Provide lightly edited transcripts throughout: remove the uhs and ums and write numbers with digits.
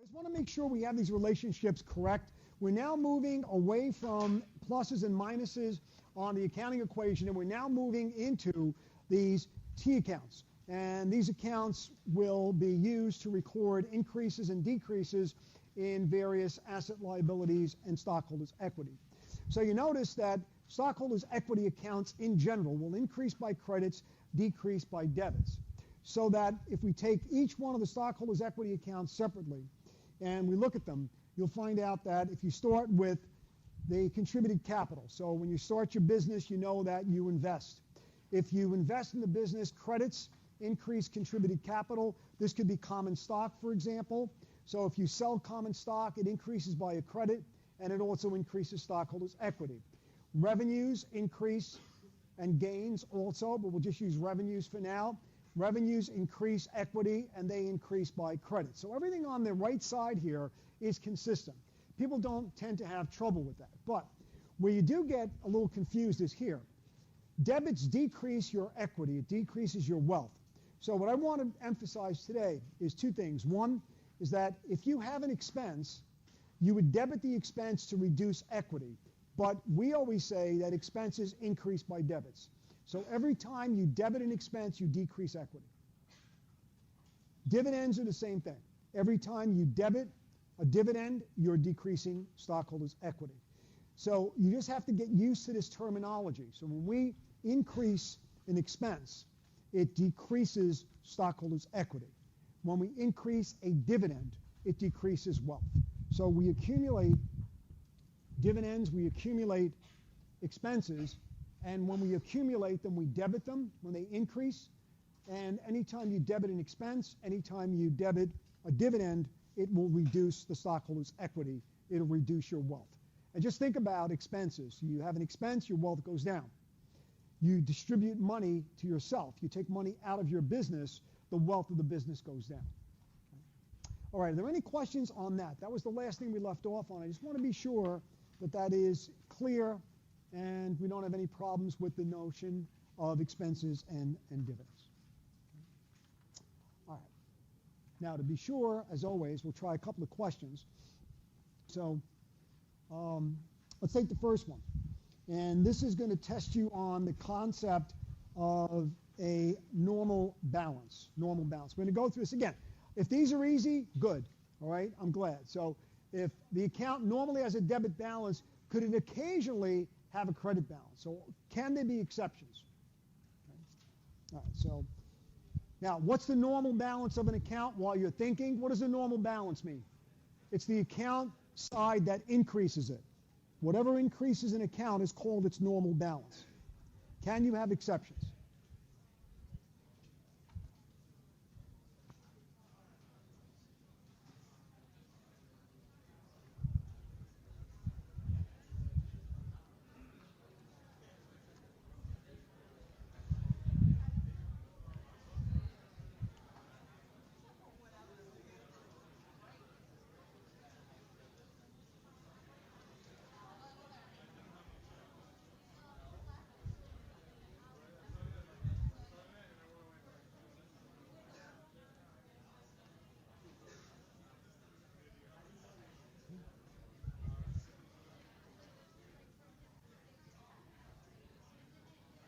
Just want to make sure we have these relationships correct. We're now moving away from pluses and minuses on the accounting equation, and we're now moving into these T accounts. And these accounts will be used to record increases and decreases in various asset liabilities and stockholders' equity. So you notice that stockholders' equity accounts in general will increase by credits, decrease by debits. So that if we take each one of the stockholders' equity accounts separately and we look at them, you'll find out that if you start with the contributed capital, so when you start your business, you know that you invest. If you invest in the business, credits increase contributed capital. This could be common stock, for example. So if you sell common stock, it increases by a credit, and it also increases stockholders' equity. Revenues increase and gains also, but we'll just use revenues for now. Revenues increase equity, and they increase by credit. So everything on the right side here is consistent. People don't tend to have trouble with that. But where you do get a little confused is here. Debits decrease your equity. It decreases your wealth. So what I want to emphasize today is two things. One is that if you have an expense, you would debit the expense to reduce equity. But we always say that expenses increase by debits. So every time you debit an expense, you decrease equity. Dividends are the same thing. Every time you debit a dividend, you're decreasing stockholders' equity. So you just have to get used to this terminology. So when we increase an expense, it decreases stockholders' equity. When we increase a dividend, it decreases wealth. So we accumulate dividends, we accumulate expenses, and when we accumulate them, we debit them when they increase. And anytime you debit an expense, anytime you debit a dividend, it will reduce the stockholders' equity. It'll reduce your wealth. And just think about expenses. You have an expense, your wealth goes down. You distribute money to yourself. You take money out of your business, the wealth of the business goes down. Okay. All right, are there any questions on that? That was the last thing we left off on. I just want to be sure that that is clear and we don't have any problems with the notion of expenses and dividends. Okay. All right. Now, to be sure, as always, we'll try a couple of questions. So let's take the first one. And this is going to test you on the concept of a normal balance. Normal balance. We're going to go through this again. If these are easy, good. All right, I'm glad. So if the account normally has a debit balance, could it occasionally have a credit balance? So can there be exceptions? Okay. All right, so now what's the normal balance of an account while you're thinking? What does a normal balance mean? It's the account side that increases it. Whatever increases an account is called its normal balance. Can you have exceptions?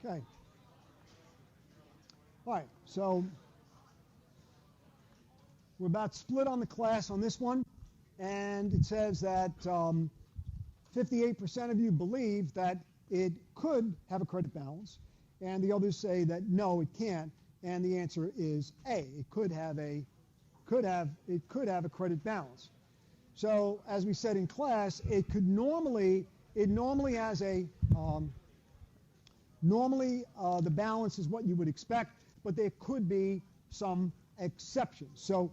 Okay. All right, so we're about split on the class on this one, and it says that 58% of you believe that it could have a credit balance, and the others say that no, it can't, and the answer is A. It could have a credit balance. So as we said in class, it normally has a Normally, the balance is what you would expect, but there could be some exceptions. So,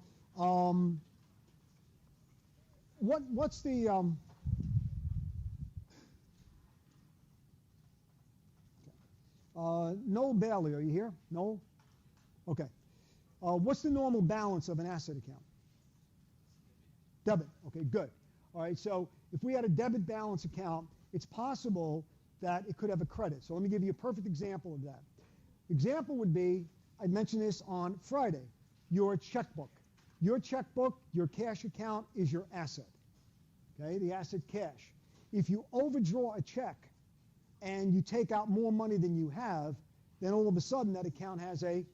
what's the Noel Bailey? Are you here? Noel? Okay. What's the normal balance of an asset account? Debit. Okay, good. All right. So, if we had a debit balance account, it's possible that it could have a credit. So let me give you a perfect example of that. Example would be, I mentioned this on Friday, your checkbook. your checkbook, your cash account is your asset, okay, the asset cash. If you overdraw a check and you take out more money than you have, then all of a sudden that account has a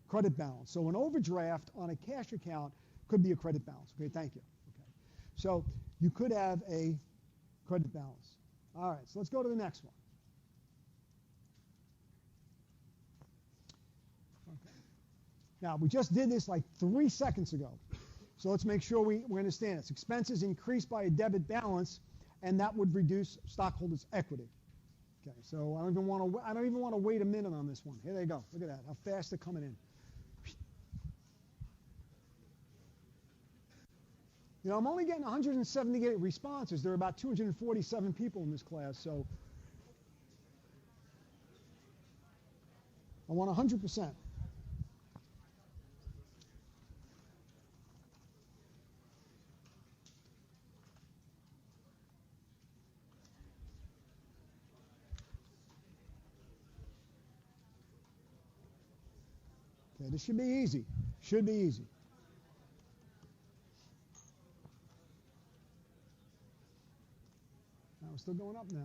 credit balance. So an overdraft on a cash account could be a credit balance. Okay, thank you. Okay. So you could have a credit balance. All right, so let's go to the next one. Okay. Now, we just did this like 3 seconds ago. So let's make sure we understand this. Expenses increased by a debit balance, and that would reduce stockholders' equity. Okay, so I don't even want to wait a minute on this one. Here they go. Look at that, how fast they're coming in. You know, I'm only getting 178 responses. There are about 247 people in this class, so I want 100%. Okay, this should be easy. Should be easy. We're still going up now.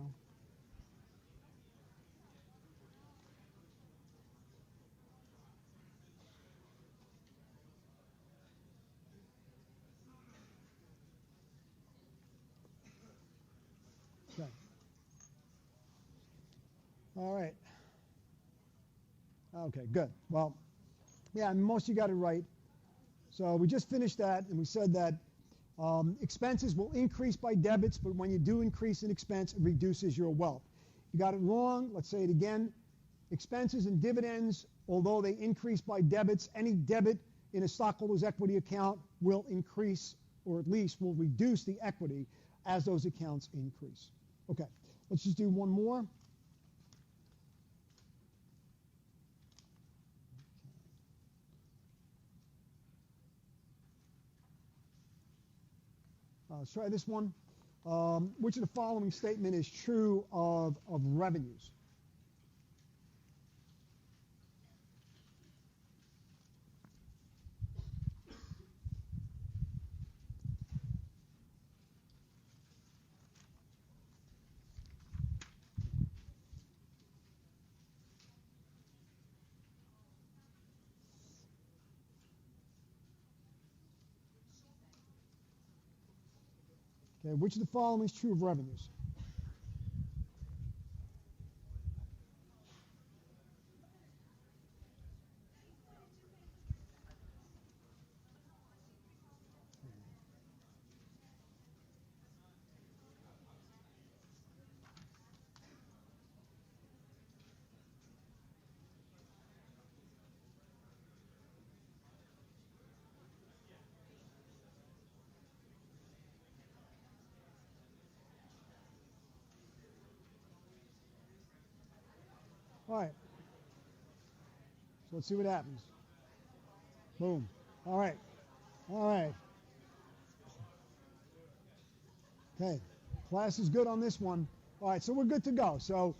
Okay. All right. Okay, good. Well, yeah, most of you got it right. So we just finished that, and we said that expenses will increase by debits, but when you do increase an expense, it reduces your wealth. You got it wrong. Let's say it again. Expenses and dividends, although they increase by debits, any debit in a stockholder's equity account will increase, or at least will reduce the equity as those accounts increase. Okay, let's just do one more. Let's try this one. Which of the following statement is true of revenues? Okay, which of the following is true of revenues? All right. So let's see what happens. Boom. All right. All right. Okay. Class is good on this one. All right, so we're good to go. So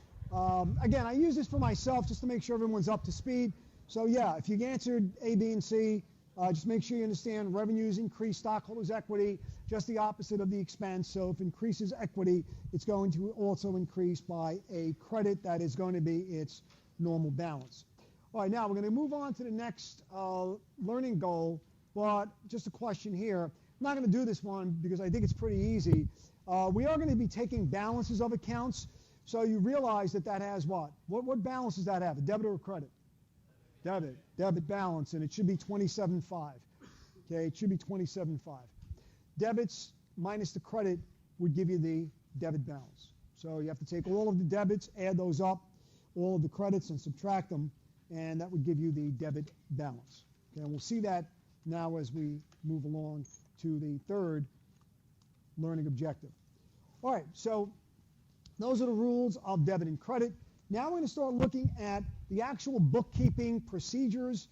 again, I use this for myself just to make sure everyone's up to speed. So yeah, if you answered A, B, and C, just make sure you understand revenues increase stockholders' equity, just the opposite of the expense. So if it increases equity, it's going to also increase by a credit that is going to be its normal balance. All right, now we're going to move on to the next learning goal, but just a question here. I'm not going to do this one because I think it's pretty easy. We are going to be taking balances of accounts. So you realize that that has what? What balance does that have, a debit or a credit? Debit balance, and it should be 27.5. Okay, it should be 27.5. Debits minus the credit would give you the debit balance. So you have to take all of the debits, add those up, all of the credits, and subtract them, and that would give you the debit balance. Okay, and we'll see that now as we move along to the third learning objective. All right, so those are the rules of debit and credit. Now we're going to start looking at the actual bookkeeping procedures.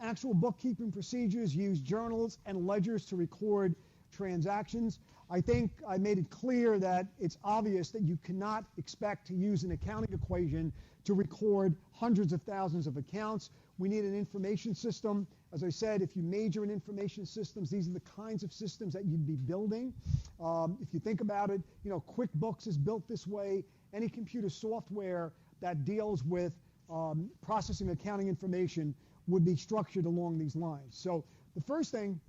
Actual bookkeeping procedures use journals and ledgers to record transactions. I think I made it clear that it's obvious that you cannot expect to use an accounting equation to record hundreds of thousands of accounts. We need an information system. As I said, if you major in information systems, these are the kinds of systems that you'd be building. If you think about it, QuickBooks is built this way. Any computer software that deals with processing accounting information would be structured along these lines. So the first thing,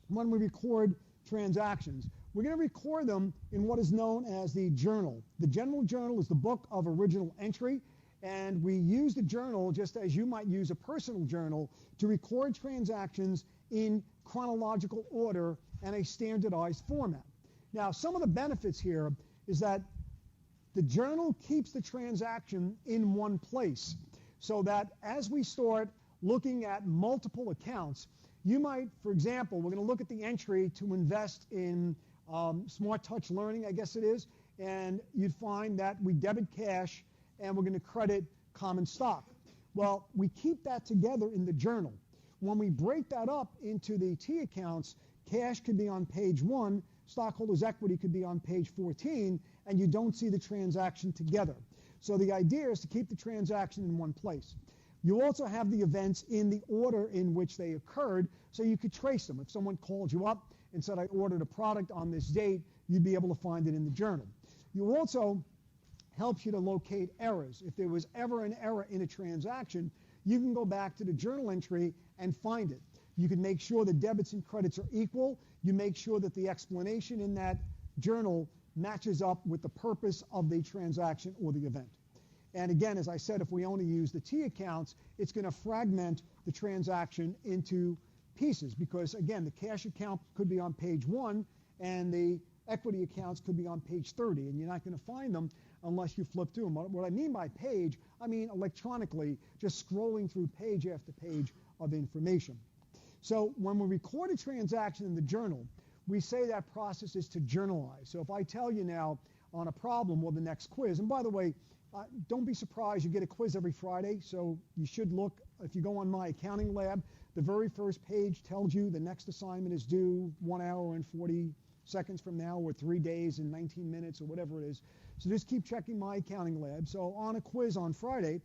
when we record transactions, we're going to record them in what is known as the journal. The general journal is the book of original entry, and we use the journal just as you might use a personal journal to record transactions in chronological order and a standardized format. Now, some of the benefits here is that the journal keeps the transaction in one place, so that as we start looking at multiple accounts, you might, for example, we're going to look at the entry to invest in Smart Touch Learning, I guess it is, and you'd find that we debit cash and we're going to credit common stock. Well, we keep that together in the journal. When we break that up into the T accounts, cash could be on page 1, stockholders' equity could be on page 14, and you don't see the transaction together. So the idea is to keep the transaction in one place. You also have the events in the order in which they occurred, so you could trace them. If someone called you up and said, I ordered a product on this date, you'd be able to find it in the journal. You also helps you to locate errors. If there was ever an error in a transaction, you can go back to the journal entry and find it. You can make sure the debits and credits are equal. You make sure that the explanation in that journal matches up with the purpose of the transaction or the event. And again, as I said, if we only use the T accounts, it's going to fragment the transaction into pieces because, again, the cash account could be on page 1 and the equity accounts could be on page 30, and you're not going to find them unless you flip through them. What I mean by page, I mean electronically, just scrolling through page after page of information. So when we record a transaction in the journal, we say that process is to journalize. So if I tell you now on a problem or the next quiz, and by the way, don't be surprised, you get a quiz every Friday, so you should look, if you go on My Accounting Lab, the very first page tells you the next assignment is due 1 hour and 40 seconds from now, or 3 days and 19 minutes, or whatever it is. So just keep checking My Accounting Lab. So on a quiz on Friday,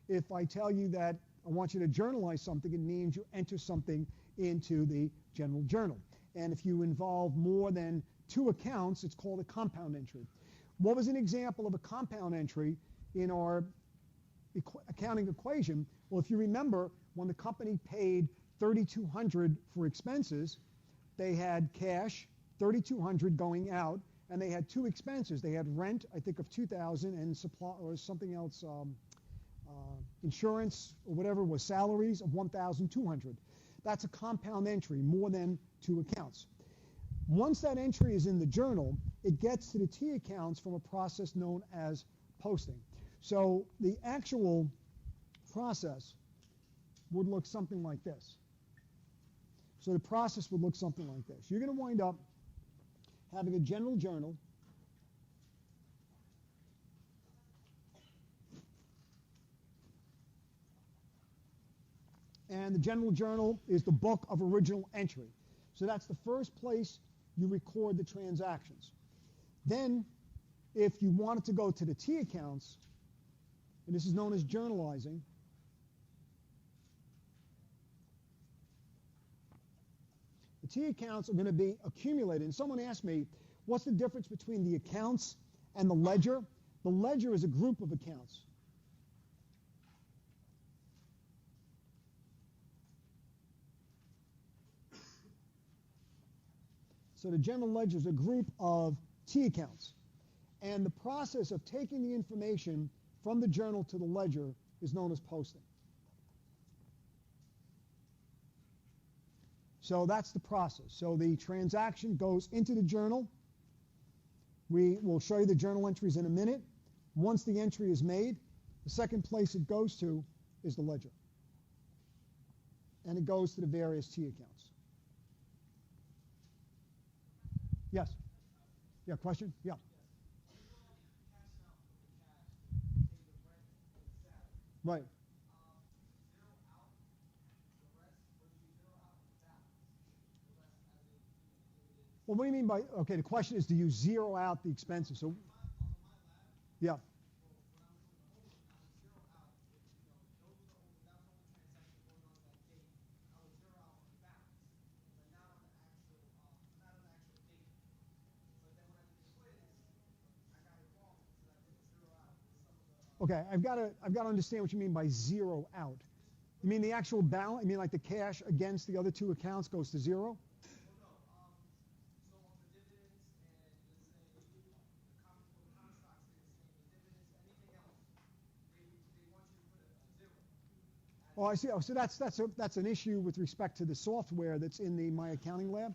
if I tell you that I want you to journalize something, it means you enter something into the general journal. And if you involve more than 2 accounts, it's called a compound entry. What was an example of a compound entry in our accounting equation? Well, if you remember, when the company paid $3,200 for expenses, they had cash, $3,200 going out, and they had 2 expenses. They had rent, I think, of $2,000 and supply or something else, insurance or whatever was salaries of $1,200. That's a compound entry, more than 2 accounts. Once that entry is in the journal, it gets to the T accounts from a process known as posting. So the actual process would look something like this. So the process would look something like this. You're going to wind up having a general journal. And the general journal is the book of original entry. So that's the first place you record the transactions. Then, if you wanted to go to the T accounts, and this is known as journalizing, the T accounts are going to be accumulated. And someone asked me, what's the difference between the accounts and the ledger? The ledger is a group of accounts. So the general ledger is a group of T accounts. And the process of taking the information from the journal to the ledger is known as posting. So that's the process. So the transaction goes into the journal. We will show you the journal entries in a minute. Once the entry is made, the second place it goes to is the ledger. And it goes to the various T accounts. Yes? Yeah, question? Yeah. Right. Well, what do you mean by, okay, the question is, do you zero out the expenses? So, yeah. Okay, I've got to understand what you mean by zero out. You mean the actual balance? You mean like the cash against the other two accounts goes to zero? Oh, I see. Oh, so that's an issue with respect to the software that's in the My Accounting Lab.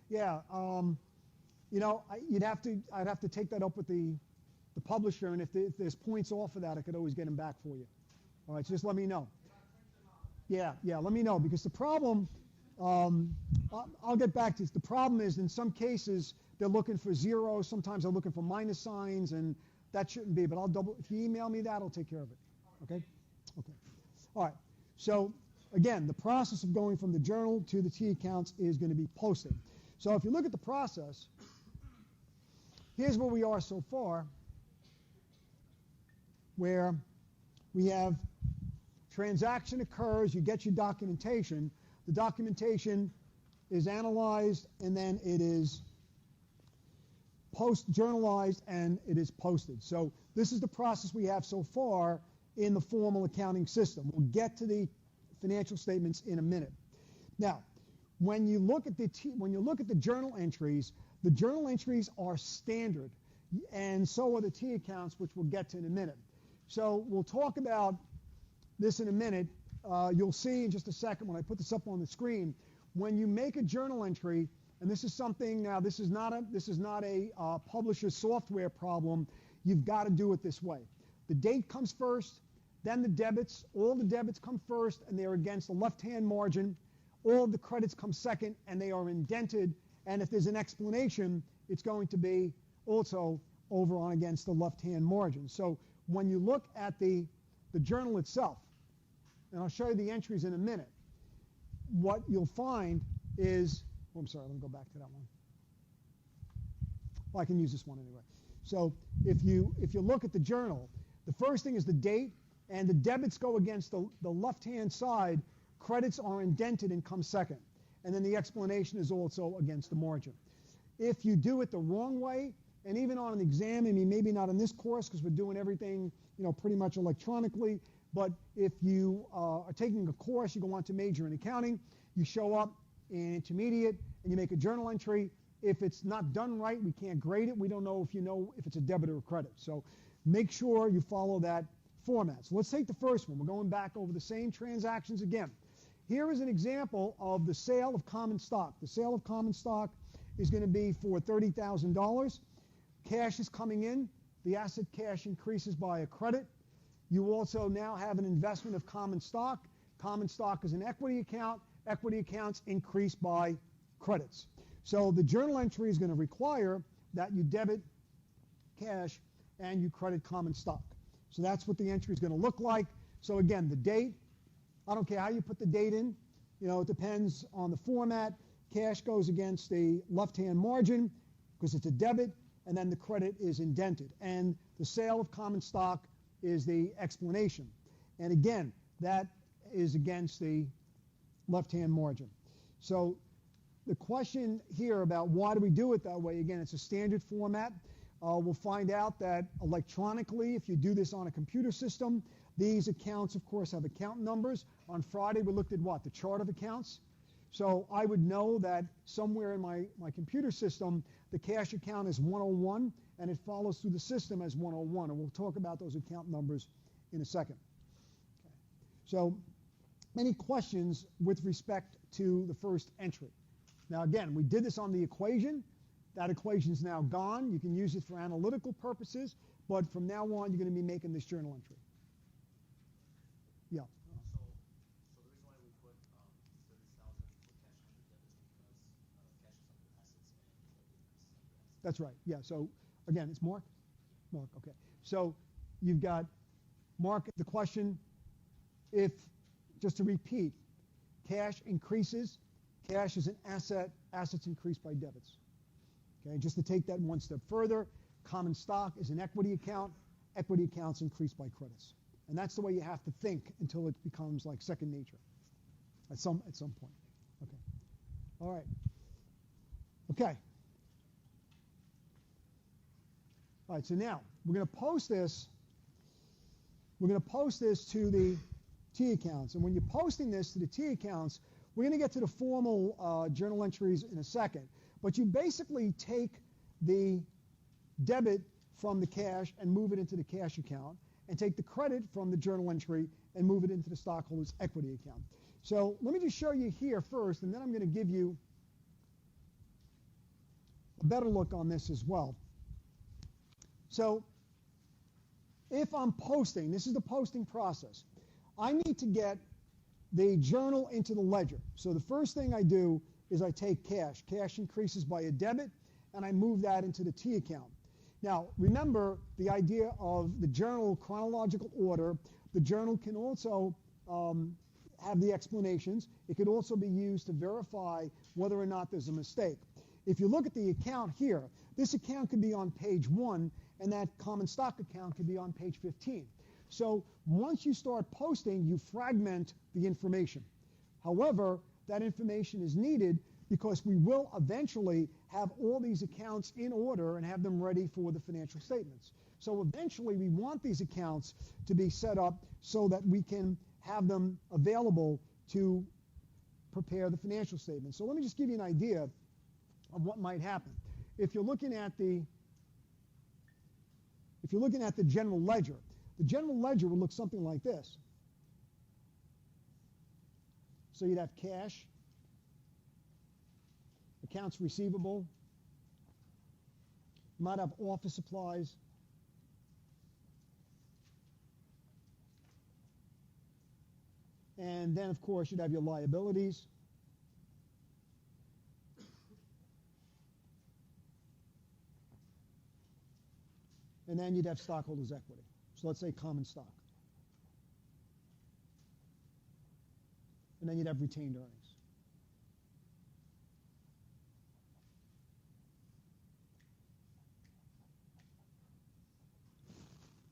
Yeah. You know, I'd have to take that up with the publisher, and if there's points off of that, I could always get them back for you. All right, so just let me know. Yeah, let me know, because the problem, I'll get back to this. The problem is, in some cases, they're looking for zeros. Sometimes they're looking for minus signs, and that shouldn't be. But if you email me that, I'll take care of it. Okay? Okay. All right. So, again, the process of going from the journal to the T accounts is going to be posting. So if you look at the process, here's where we are so far, where we have transaction occurs, you get your documentation, the documentation is analyzed, and then it is journalized, and it is posted. So this is the process we have so far in the formal accounting system. We'll get to the financial statements in a minute. Now, when you look at the journal entries are standard, and so are the T accounts, which we'll get to in a minute. So we'll talk about this in a minute. You'll see in just a second when I put this up on the screen. When you make a journal entry, and this is something, now this is not a publisher's software problem, you've got to do it this way. The date comes first, then the debits. All the debits come first, and they are against the left-hand margin. All of the credits come second, and they are indented. And if there's an explanation, it's going to be also over on against the left-hand margin. So when you look at the journal itself, and I'll show you the entries in a minute, what you'll find is, oh, I'm sorry, let me go back to that one. Well, I can use this one anyway. So if you look at the journal, the first thing is the date, and the debits go against the left-hand side. Credits are indented and come second. And then the explanation is also against the margin. If you do it the wrong way, and even on an exam, I mean, maybe not in this course because we're doing everything, pretty much electronically, but if you are taking a course, you go on to major in accounting, you show up in intermediate, and you make a journal entry. If it's not done right, we can't grade it. We don't know if it's a debit or a credit. So make sure you follow that format. So let's take the first one. We're going back over the same transactions again. Here is an example of the sale of common stock. The sale of common stock is going to be for $30,000. Cash is coming in. The asset cash increases by a credit. You also now have an investment of common stock. Common stock is an equity account. Equity accounts increase by credits. So the journal entry is going to require that you debit cash and you credit common stock. So that's what the entry is going to look like. So again, the date, I don't care how you put the date in. It depends on the format. Cash goes against the left-hand margin because it's a debit, and then the credit is indented. And the sale of common stock is the explanation. And again, that is against the left-hand margin. So the question here about why do we do it that way, again, it's a standard format. We'll find out that electronically, if you do this on a computer system, these accounts, of course, have account numbers. On Friday, we looked at what? The chart of accounts. So I would know that somewhere in my computer system, the cash account is 101, and it follows through the system as 101. And we'll talk about those account numbers in a second. Okay. So any questions with respect to the first entry? Now, again, we did this on the equation. That equation is now gone. You can use it for analytical purposes, but from now on, you're going to be making this journal entry. Yeah. So the reason why we put 30,000 for cash under debits because cash is under assets and credit is under assets. That's right. Yeah. So again, it's Mark. Mark. Okay. So you've got Mark. The question, if just to repeat, cash increases. Cash is an asset. Assets increase by debits. Okay, just to take that one step further, common stock is an equity account. Equity accounts increase by credits. And that's the way you have to think until it becomes like second nature at some point. Okay. All right. Okay. All right, so now we're going to post this. We're going to post this to the T accounts. And when you're posting this to the T accounts, we're going to get to the formal journal entries in a second. But you basically take the debit from the cash and move it into the cash account, and take the credit from the journal entry and move it into the stockholders' equity account. So let me just show you here first, and then I'm going to give you a better look on this as well. So if I'm posting, this is the posting process. I need to get the journal into the ledger. So the first thing I do is I take cash. Cash increases by a debit, and I move that into the T account. Now, remember the idea of the journal chronological order. The journal can also have the explanations. It could also be used to verify whether or not there's a mistake. If you look at the account here, this account could be on page 1, and that common stock account could be on page 15. So once you start posting, you fragment the information. However, that information is needed because we will eventually have all these accounts in order and have them ready for the financial statements. So eventually we want these accounts to be set up so that we can have them available to prepare the financial statements. So let me just give you an idea of what might happen. If you're looking at the general ledger, the general ledger would look something like this. So you'd have cash, accounts receivable, you might have office supplies, and then of course you'd have your liabilities, and then you'd have stockholders' equity. So let's say common stock. And then you'd have retained earnings.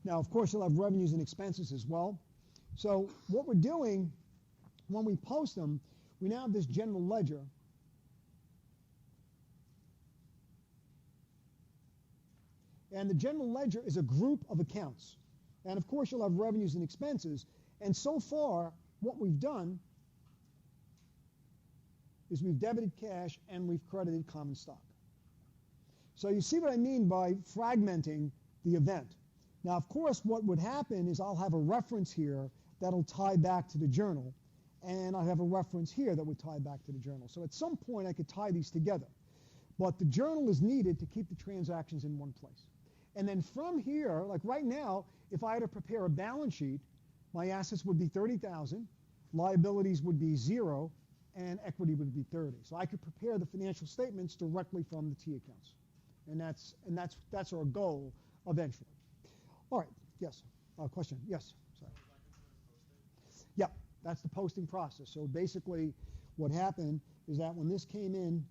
Now, of course, you'll have revenues and expenses as well. So what we're doing when we post them, we now have this general ledger. And the general ledger is a group of accounts. And of course, you'll have revenues and expenses. And so far, what we've done is we've debited cash and we've credited common stock. So you see what I mean by fragmenting the event. Now, of course, what would happen is I'll have a reference here that'll tie back to the journal, and I have a reference here that would tie back to the journal. So at some point, I could tie these together. But the journal is needed to keep the transactions in one place. And then from here, like right now, if I had to prepare a balance sheet, my assets would be $30,000, liabilities would be 0, and equity would be 30. So I could prepare the financial statements directly from the T accounts. And that's our goal eventually. All right, yes, question, yes, sorry. Yeah, that's the posting process. So basically what happened is that when this came in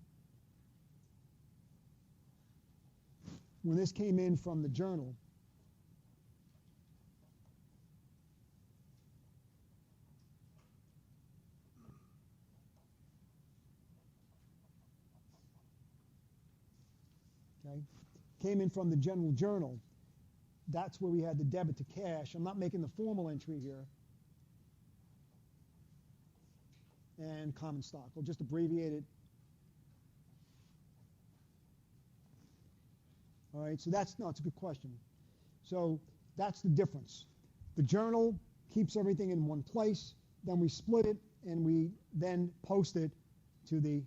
from the journal, okay, came in from the general journal, that's where we had the debit to cash. I'm not making the formal entry here. And common stock. We'll just abbreviate it. All right, so it's a good question. So that's the difference. The journal keeps everything in one place, then we split it, and we then post it to the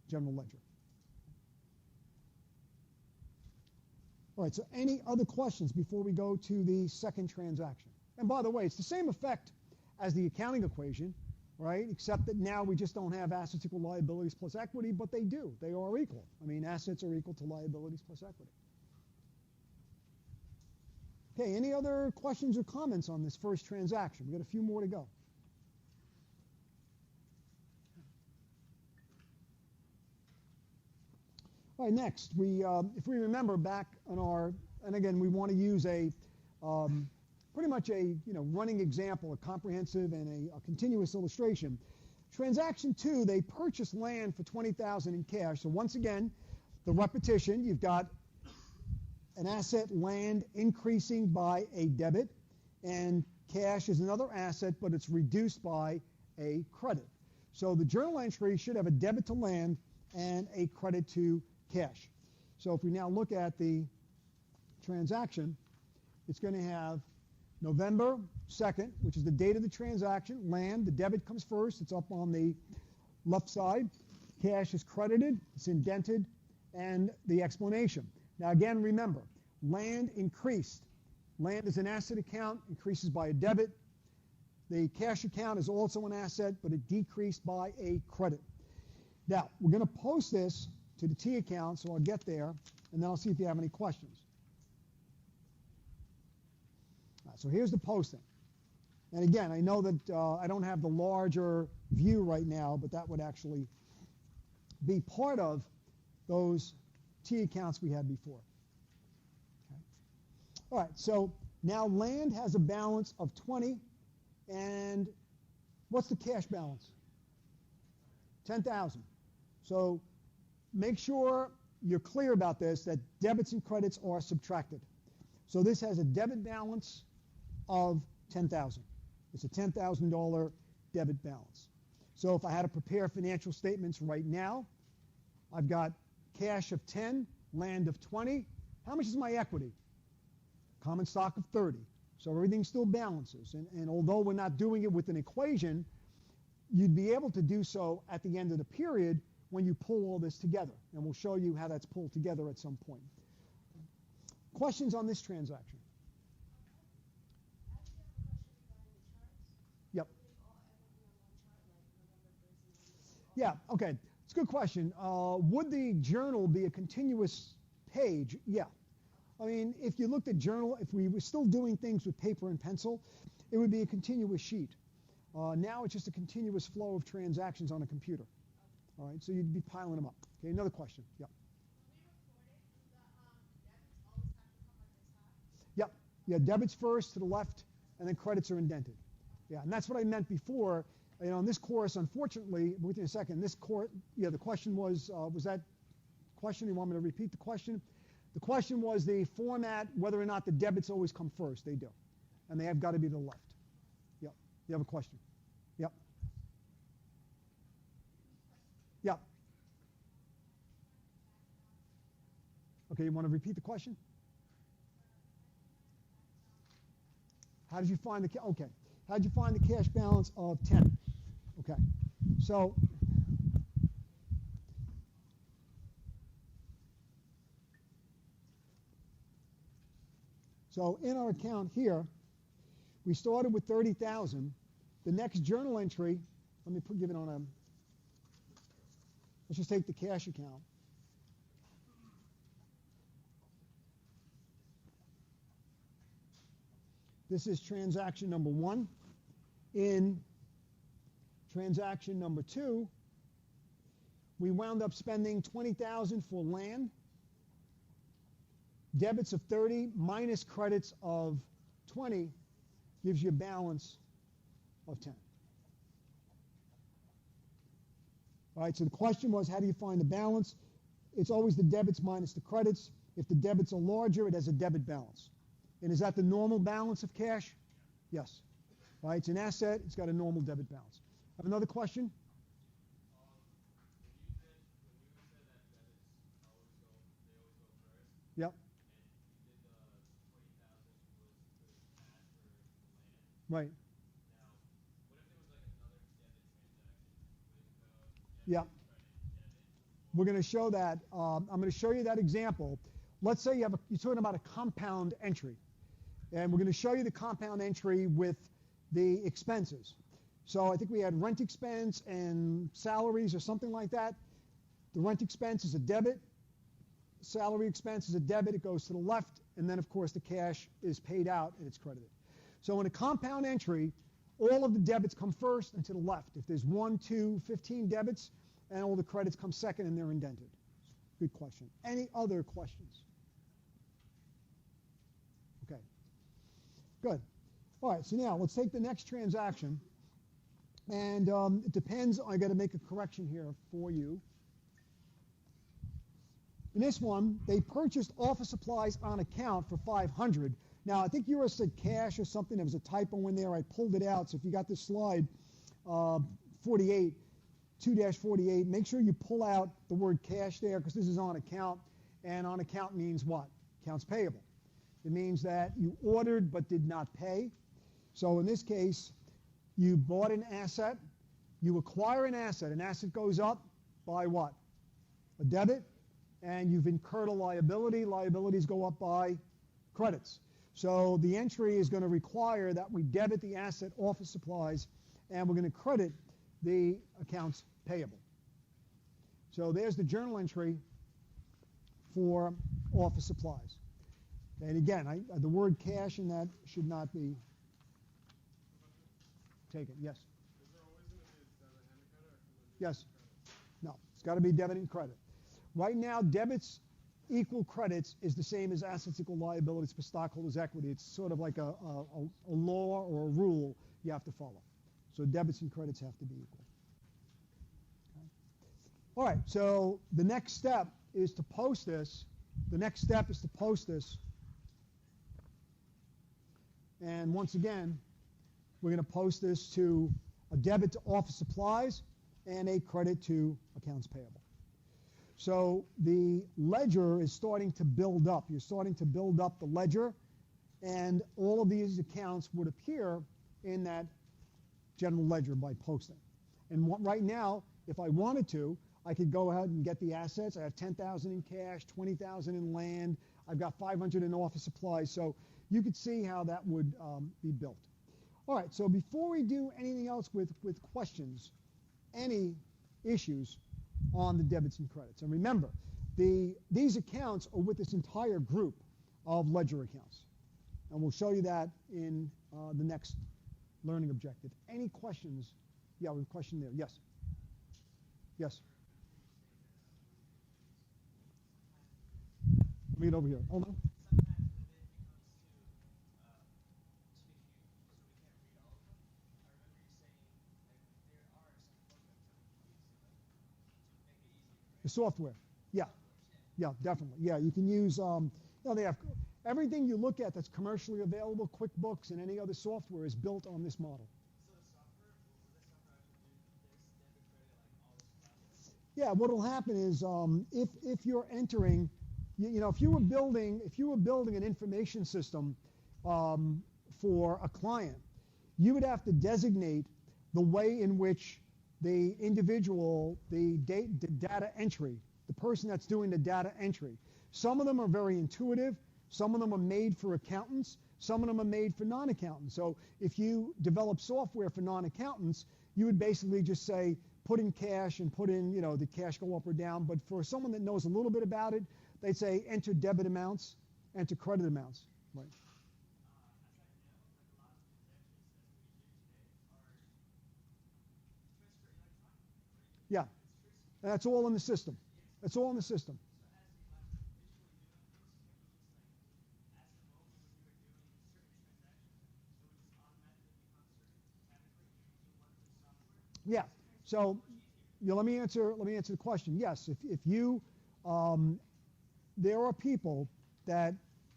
general ledger. All right, so any other questions before we go to the second transaction? And by the way, it's the same effect as the accounting equation, right? Except that now we just don't have assets equal liabilities plus equity, but they do. They are equal. I mean, assets are equal to liabilities plus equity. Okay, any other questions or comments on this first transaction? We've got a few more to go. All right, next, if we remember back on our, and again, we want to use a pretty much a running example, a comprehensive and a continuous illustration. Transaction 2, they purchased land for $20,000 in cash. So once again, the repetition, you've got an asset, land, increasing by a debit, and cash is another asset, but it's reduced by a credit. So the journal entry should have a debit to land and a credit to cash. So if we now look at the transaction, it's going to have November 2nd, which is the date of the transaction, land, the debit comes first, it's up on the left side, cash is credited, it's indented, and the explanation. Now again, remember, land increased. Land is an asset account, increases by a debit. The cash account is also an asset, but it decreased by a credit. Now, we're going to post this to the T account, so I'll get there, and then I'll see if you have any questions. All right, so here's the posting. And again, I know that I don't have the larger view right now, but that would actually be part of those T accounts we had before. Okay. All right, so now land has a balance of 20, and what's the cash balance? 10,000. So make sure you're clear about this, that debits and credits are subtracted. So this has a debit balance of 10,000. It's a $10,000 debit balance. So if I had to prepare financial statements right now, I've got cash of 10, land of 20. How much is my equity? Common stock of 30. So everything still balances. And although we're not doing it with an equation, you'd be able to do so at the end of the period when you pull all this together. And we'll show you how that's pulled together at some point. Questions on this transaction? Yep. Yeah, okay. It's a good question. Would the journal be a continuous page? Yeah. I mean, if you looked at journal, if we were still doing things with paper and pencil, it would be a continuous sheet. Now it's just a continuous flow of transactions on a computer. All right, so you'd be piling them up. Okay, another question. Yep. Yep. Yeah, debits first to the left, and then credits are indented. Yeah, and that's what I meant before. You know, in this course, unfortunately, within a second, this course, yeah, the question was that question? You want me to repeat the question? The question was the format, whether or not the debits always come first. They do. And they have got to be to the left. Yep. You have a question? Yep. Yep. Okay, you want to repeat the question? How did you find the okay? How did you find the cash balance of 10? Okay. So in our account here, we started with 30,000. The next journal entry, let me give it on a, let's just take the cash account. This is transaction number 1. In transaction number 2, we wound up spending 20,000 for land. Debits of 30 minus credits of 20 gives you a balance of 10. All right, so the question was, how do you find the balance? It's always the debits minus the credits. If the debits are larger, it has a debit balance. And is that the normal balance of cash? Yes. All right, it's an asset. It's got a normal debit balance. Have another question? Yep. Right. Now, what if there was like another debit transaction with yeah. We're going to show that. I'm going to show you that example. Let's say you're talking about a compound entry. And we're going to show you the compound entry with the expenses. So I think we had rent expense and salaries or something like that. The rent expense is a debit. Salary expense is a debit. It goes to the left. And then, of course, the cash is paid out and it's credited. So in a compound entry, all of the debits come first and to the left. If there's 1, 2, 15 debits, and all the credits come second and they're indented. Good question. Any other questions? Okay. Good. All right, so now let's take the next transaction. And it depends. I got to make a correction here for you. In this one, they purchased office supplies on account for $500. Now, I think yours said cash or something. There was a typo in there. I pulled it out. So if you got this slide, 48, 2-48, make sure you pull out the word cash there because this is on account. And on account means what? Accounts payable. It means that you ordered but did not pay. So in this case, you bought an asset. You acquire an asset. An asset goes up by what? A debit. And you've incurred a liability. Liabilities go up by credits. So the entry is going to require that we debit the asset office supplies, and we're going to credit the accounts payable. So there's the journal entry for office supplies. And again, the word cash in that should not be taken. Yes? Is there always going to be a debit and a credit? Yes. No, it's got to be debit and credit. Right now, debits equal credits is the same as assets equal liabilities for stockholders' equity. It's sort of like a law or a rule you have to follow. So debits and credits have to be equal. Okay. All right, so the next step is to post this. The next step is to post this. And once again, we're going to post this to a debit to office supplies and a credit to accounts payable. So the ledger is starting to build up. You're starting to build up the ledger, and all of these accounts would appear in that general ledger by posting. And right now, if I wanted to, I could go ahead and get the assets. I have $10,000 in cash, $20,000 in land. I've got $500 in office supplies. So you could see how that would be built. All right, so before we do anything else with questions, any issues on the debits and credits. And remember, these accounts are with this entire group of ledger accounts. And we'll show you that in the next learning objective. Any questions? Yeah, we have a question there. Yes. Yes. Read over here. Oh, no. The software, yeah, definitely, yeah. You can use, they have everything you look at that's commercially available. QuickBooks and any other software is built on this model. So the software, will this software actually do this debit credit like all this? Yeah, what will happen is if you're entering, if you were building an information system for a client, you would have to designate the way in which the individual, the data entry, the person that's doing the data entry. Some of them are very intuitive. Some of them are made for accountants. Some of them are made for non-accountants. So if you develop software for non-accountants, you would basically just say, put in cash and put in, the cash go up or down. But for someone that knows a little bit about it, they'd say, enter debit amounts, enter credit amounts. Right. Yeah, that's all in the system. That's all in the system. Yeah. So, let me answer the question. Yes, if you, there are people that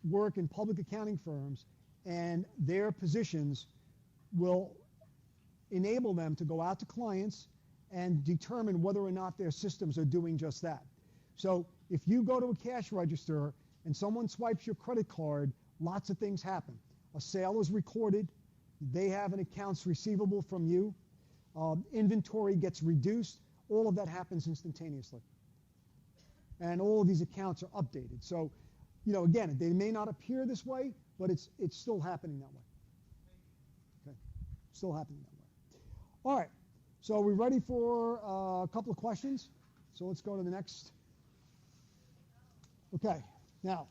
work in public accounting firms, and their positions will enable them to go out to clients and determine whether or not their systems are doing just that. So if you go to a cash register and someone swipes your credit card, lots of things happen. A sale is recorded. They have an accounts receivable from you. Inventory gets reduced. All of that happens instantaneously. And all of these accounts are updated. So, again, they may not appear this way, but it's still happening that way. Okay, still happening that way. All right. So are we ready for a couple of questions? So let's go to the next. Okay, now.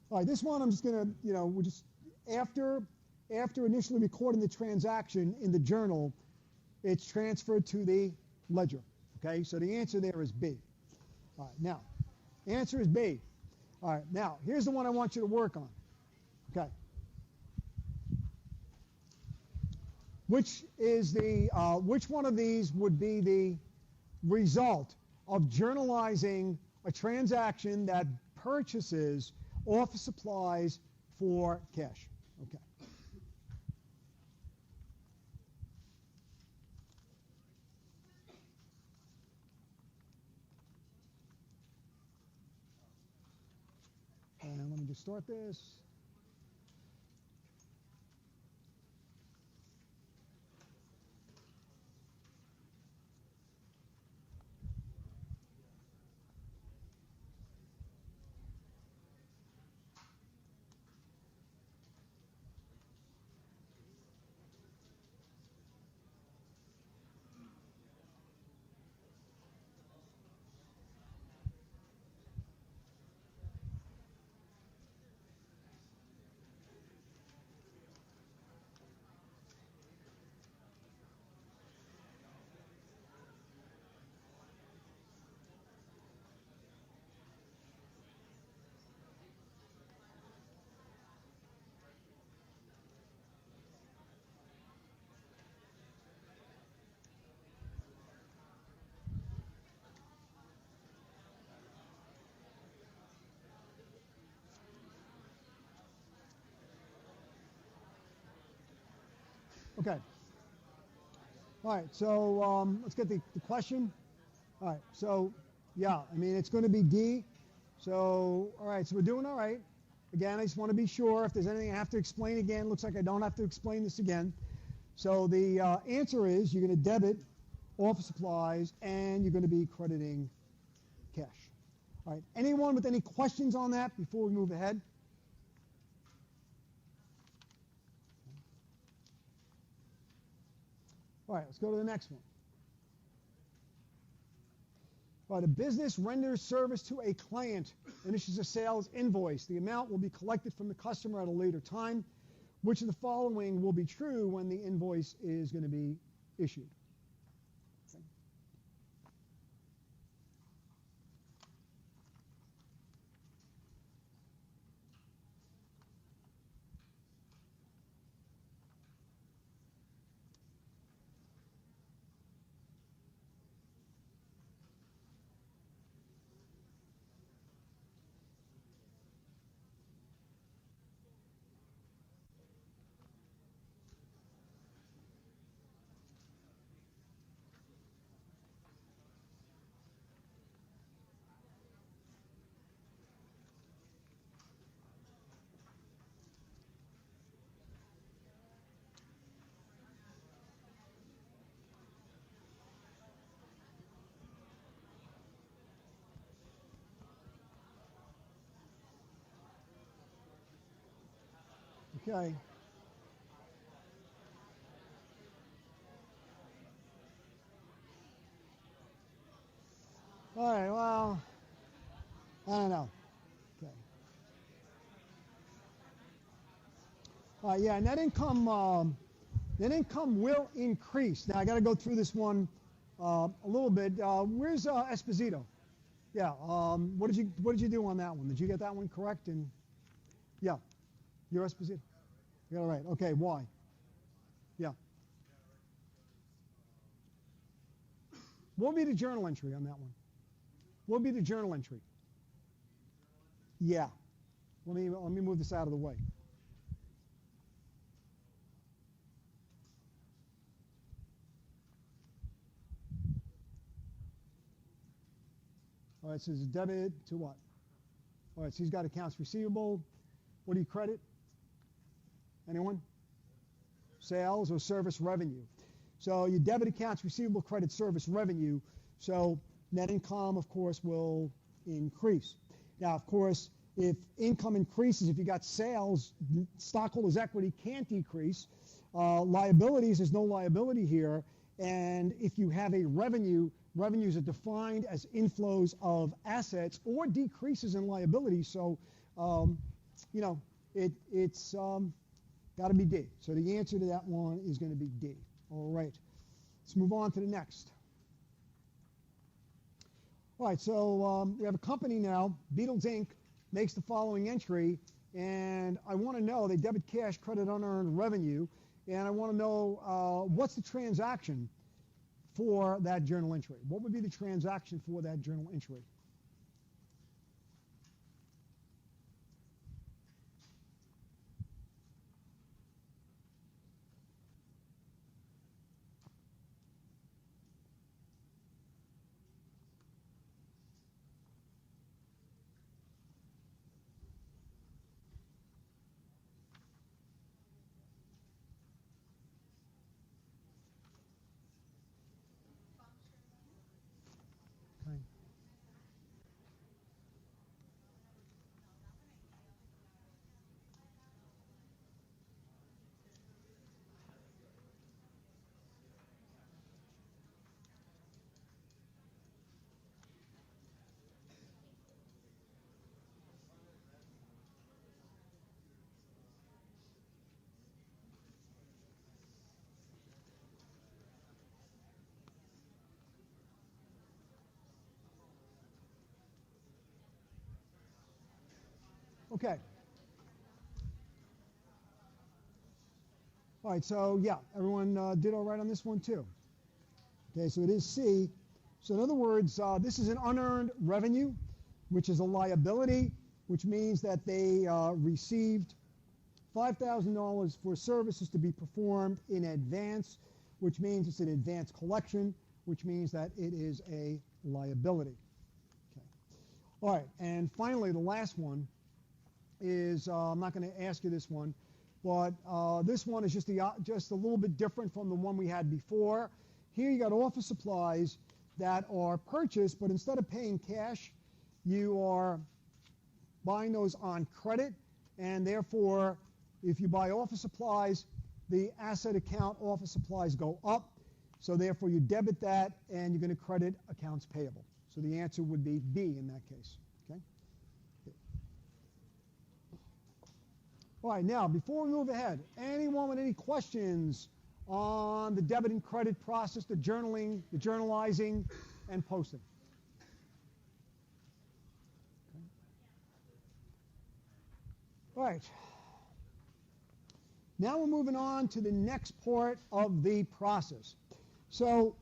All right, this one I'm just going to, we're just, after initially recording the transaction in the journal, it's transferred to the ledger. Okay, so the answer there is B. All right, now, answer is B. All right, now, here's the one I want you to work on. Okay. Which one of these would be the result of journalizing a transaction that purchases office supplies for cash? Okay. And let me just start this. Okay. All right, so let's get the question. All right, so yeah, I mean, it's going to be D. So, all right, so we're doing all right. Again, I just want to be sure if there's anything I have to explain again. Looks like I don't have to explain this again. So the answer is you're going to debit office supplies and you're going to be crediting cash. All right, anyone with any questions on that before we move ahead? All right, let's go to the next one. All right, a business renders service to a client and issues a sales invoice. The amount will be collected from the customer at a later time. Which of the following will be true when the invoice is going to be issued? Okay. All right, well, I don't know. Okay. Yeah, net income will increase. Now, I got to go through this one a little bit. Where's Esposito? Yeah, what did you do on that one? Did you get that one correct? And yeah, you're Esposito. You got it right. Okay, why? Yeah. What would be the journal entry on that one? What would be the journal entry? Yeah. Let me move this out of the way. All right, so it's a debit to what? All right, so he's got accounts receivable. What do you credit? Anyone? Sales or service revenue. So you debit accounts receivable, credit service revenue. So net income, of course, will increase. Now, of course, if income increases, if you got sales, stockholders' equity can't decrease. Liabilities, there's no liability here. And if you have a revenues are defined as inflows of assets or decreases in liabilities. So, it's got to be D. So the answer to that one is going to be D. All right. Let's move on to the next. All right, so we have a company now, Beatles Inc., makes the following entry, and I want to know, they debit cash, credit unearned revenue, and I want to know what's the transaction for that journal entry. What would be the transaction for that journal entry? Okay. All right, so yeah, everyone did all right on this one too. Okay, so it is C. So in other words, this is an unearned revenue, which is a liability, which means that they received $5,000 for services to be performed in advance, which means it's an advance collection, which means that it is a liability. Okay. All right, and finally, the last one is, I'm not going to ask you this one, but this one is just a little bit different from the one we had before. Here you got office supplies that are purchased, but instead of paying cash, you are buying those on credit, and therefore, if you buy office supplies, the asset account office supplies go up, so therefore you debit that, and you're going to credit accounts payable. So the answer would be B in that case. Okay. All right, now, before we move ahead, anyone with any questions on the debit and credit process, the journaling, the journalizing, and posting? Okay. All right. Now we're moving on to the next part of the process. So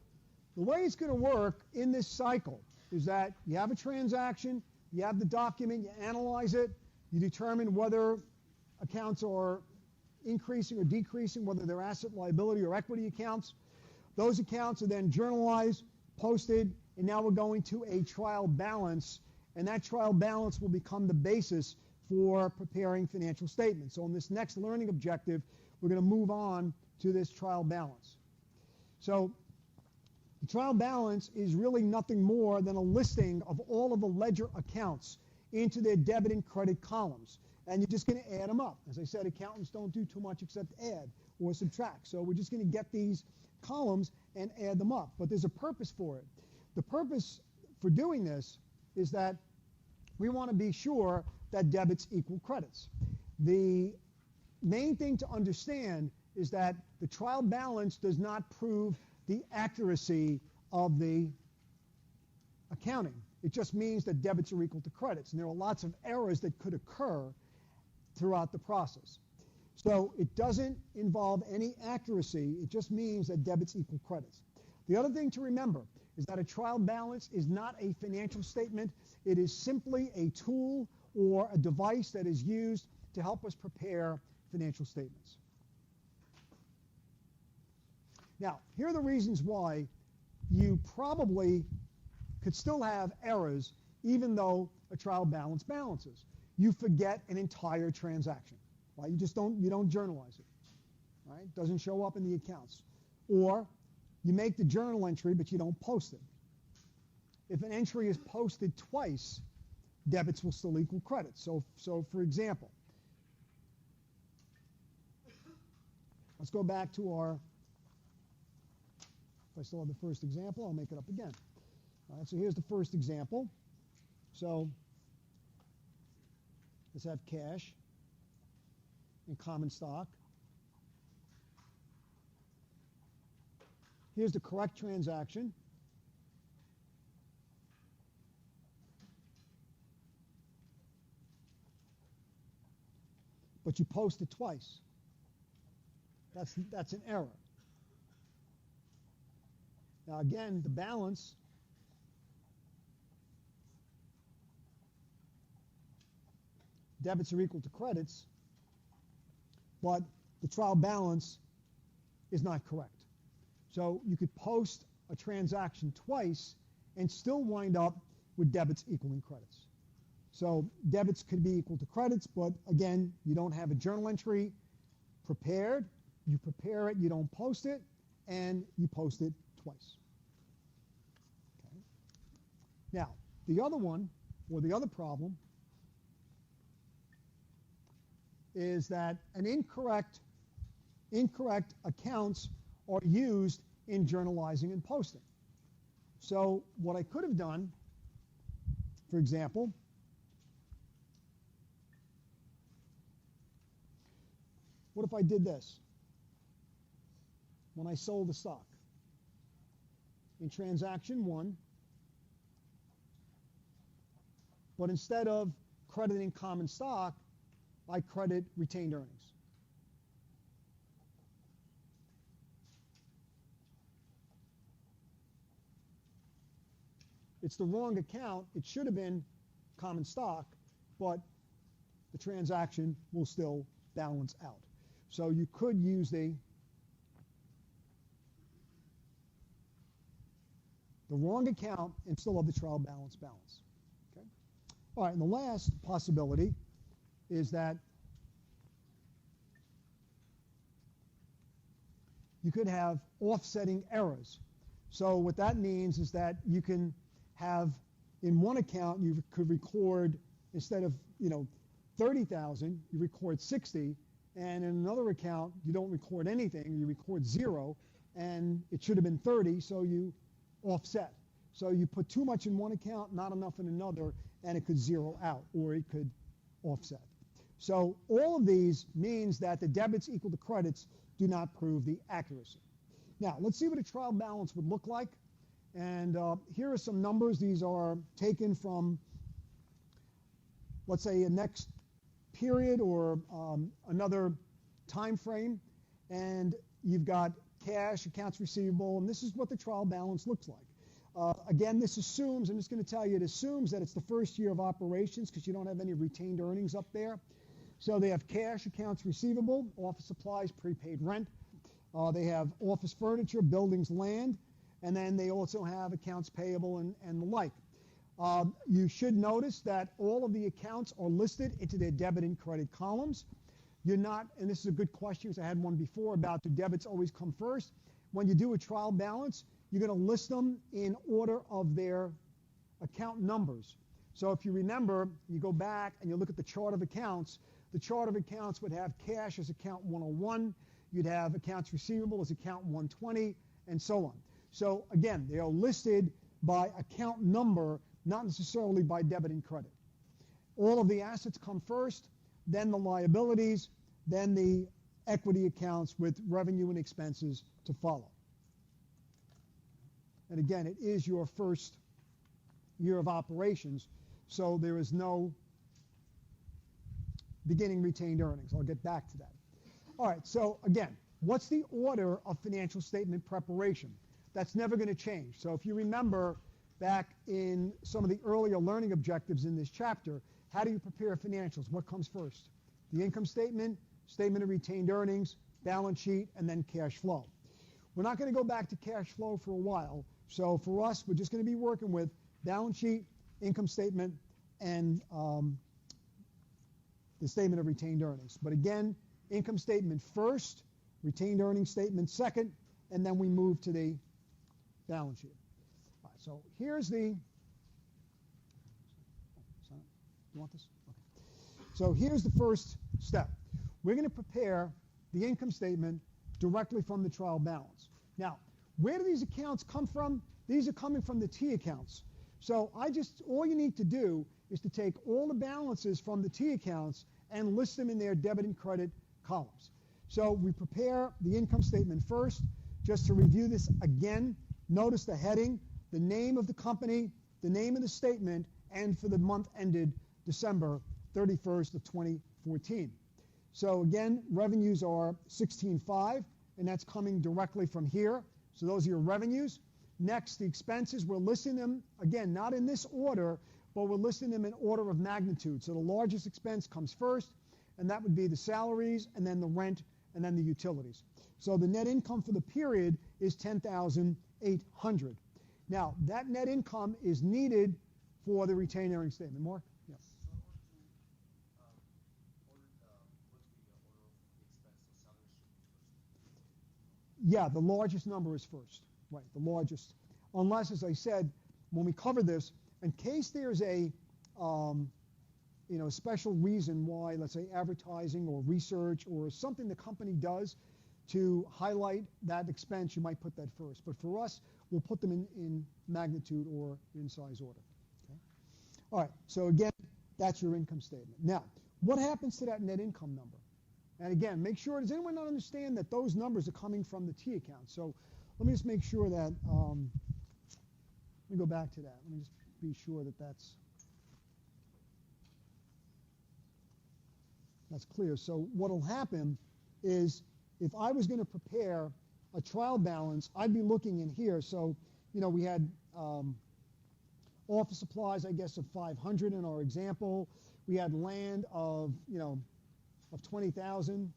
the way it's going to work in this cycle is that you have a transaction, you have the document, you analyze it, you determine whether accounts are increasing or decreasing, whether they're asset, liability, or equity accounts. Those accounts are then journalized, posted, and now we're going to a trial balance, and that trial balance will become the basis for preparing financial statements. So in this next learning objective, we're going to move on to this trial balance. So the trial balance is really nothing more than a listing of all of the ledger accounts into their debit and credit columns. And you're just going to add them up. As I said, accountants don't do too much except add or subtract. So we're just going to get these columns and add them up. But there's a purpose for it. The purpose for doing this is that we want to be sure that debits equal credits. The main thing to understand is that the trial balance does not prove the accuracy of the accounting. It just means that debits are equal to credits. And there are lots of errors that could occur throughout the process. So it doesn't involve any accuracy. It just means that debits equal credits. The other thing to remember is that a trial balance is not a financial statement. It is simply a tool or a device that is used to help us prepare financial statements. Now, here are the reasons why you probably could still have errors even though a trial balance balances. You forget an entire transaction, right? You don't journalize it, right? It doesn't show up in the accounts. Or you make the journal entry, but you don't post it. If an entry is posted twice, debits will still equal credits. So for example, let's go back to our, if I still have the first example, I'll make it up again. All right, so here's the first example. So let's have cash and common stock. Here's the correct transaction. But you post it twice. That's an error. Now again, the balance debits are equal to credits, but the trial balance is not correct. So you could post a transaction twice and still wind up with debits equaling credits. So debits could be equal to credits, but again, you don't have a journal entry prepared. You prepare it, you don't post it, and you post it twice. Okay. Now, the other one, or the other problem, is that an incorrect accounts are used in journalizing and posting. So what I could have done, for example, what if I did this? When I sold the stock. In transaction 1, but instead of crediting common stock, I credit retained earnings. It's the wrong account. It should have been common stock, but the transaction will still balance out. So you could use the wrong account and still have the trial balance. Okay? All right, and the last possibility is that you could have offsetting errors. So what that means is that you can have, in one account, you could record, instead of 30,000, you record 60, and in another account, you don't record anything, you record 0, and it should have been 30, so you offset. So you put too much in one account, not enough in another, and it could zero out, or it could offset. So all of these means that the debits equal to credits do not prove the accuracy. Now, let's see what a trial balance would look like. And here are some numbers. These are taken from, let's say, a next period or another time frame. And you've got cash, accounts receivable, and this is what the trial balance looks like. Again, this assumes, I'm just going to tell you, it assumes that it's the first year of operations because you don't have any retained earnings up there. So they have cash, accounts receivable, office supplies, prepaid rent. They have office furniture, buildings, land, and then they also have accounts payable and the like. You should notice that all of the accounts are listed into their debit and credit columns. You're not, and this is a good question because I had one before about do debits always come first. When you do a trial balance, you're going to list them in order of their account numbers. So if you remember, you go back and you look at the chart of accounts, the chart of accounts would have cash as account 101, you'd have accounts receivable as account 120, and so on. So again, they are listed by account number, not necessarily by debit and credit. All of the assets come first, then the liabilities, then the equity accounts with revenue and expenses to follow. And again, it is your first year of operations, so there is no beginning retained earnings. I'll get back to that. All right, so again, what's the order of financial statement preparation? That's never going to change. So if you remember back in some of the earlier learning objectives in this chapter, how do you prepare financials? What comes first? The income statement, statement of retained earnings, balance sheet, and then cash flow. We're not going to go back to cash flow for a while. So for us, we're just going to be working with balance sheet, income statement, and the statement of retained earnings. But again, income statement first, retained earnings statement second, and then we move to the balance sheet. All right, so here's the, you want this? Okay. So here's the first step. We're going to prepare the income statement directly from the trial balance. Now, where do these accounts come from? These are coming from the T accounts. So all you need to do is to take all the balances from the T accounts and list them in their debit and credit columns. So we prepare the income statement first. just to review this again, notice the heading, the name of the company, the name of the statement, and for the month ended December 31st of 2014. So again, revenues are 16.5, and that's coming directly from here. So those are your revenues. Next, the expenses, we're listing them, again, not in this order, but we're listing them in order of magnitude. So the largest expense comes first, and that would be the salaries, and then the rent, and then the utilities. So the net income for the period is $10,800. Now, that net income is needed for the retained earnings statement. Mark? Yeah. Yeah, the largest number is first. Right, the largest. Unless, as I said, when we cover this, in case there's a special reason why, let's say, advertising or research or something the company does to highlight that expense, you might put that first. But for us, we'll put them in magnitude or in size order. Okay? All right, so again, that's your income statement. Now, what happens to that net income number? And again, make sure, does anyone not understand that those numbers are coming from the T account? So let me just make sure that, let me go back to that. Let me just be sure that that's clear. So what will happen is if I was going to prepare a trial balance, I'd be looking in here. So, we had office supplies, I guess, of 500 in our example. We had land of 20,000.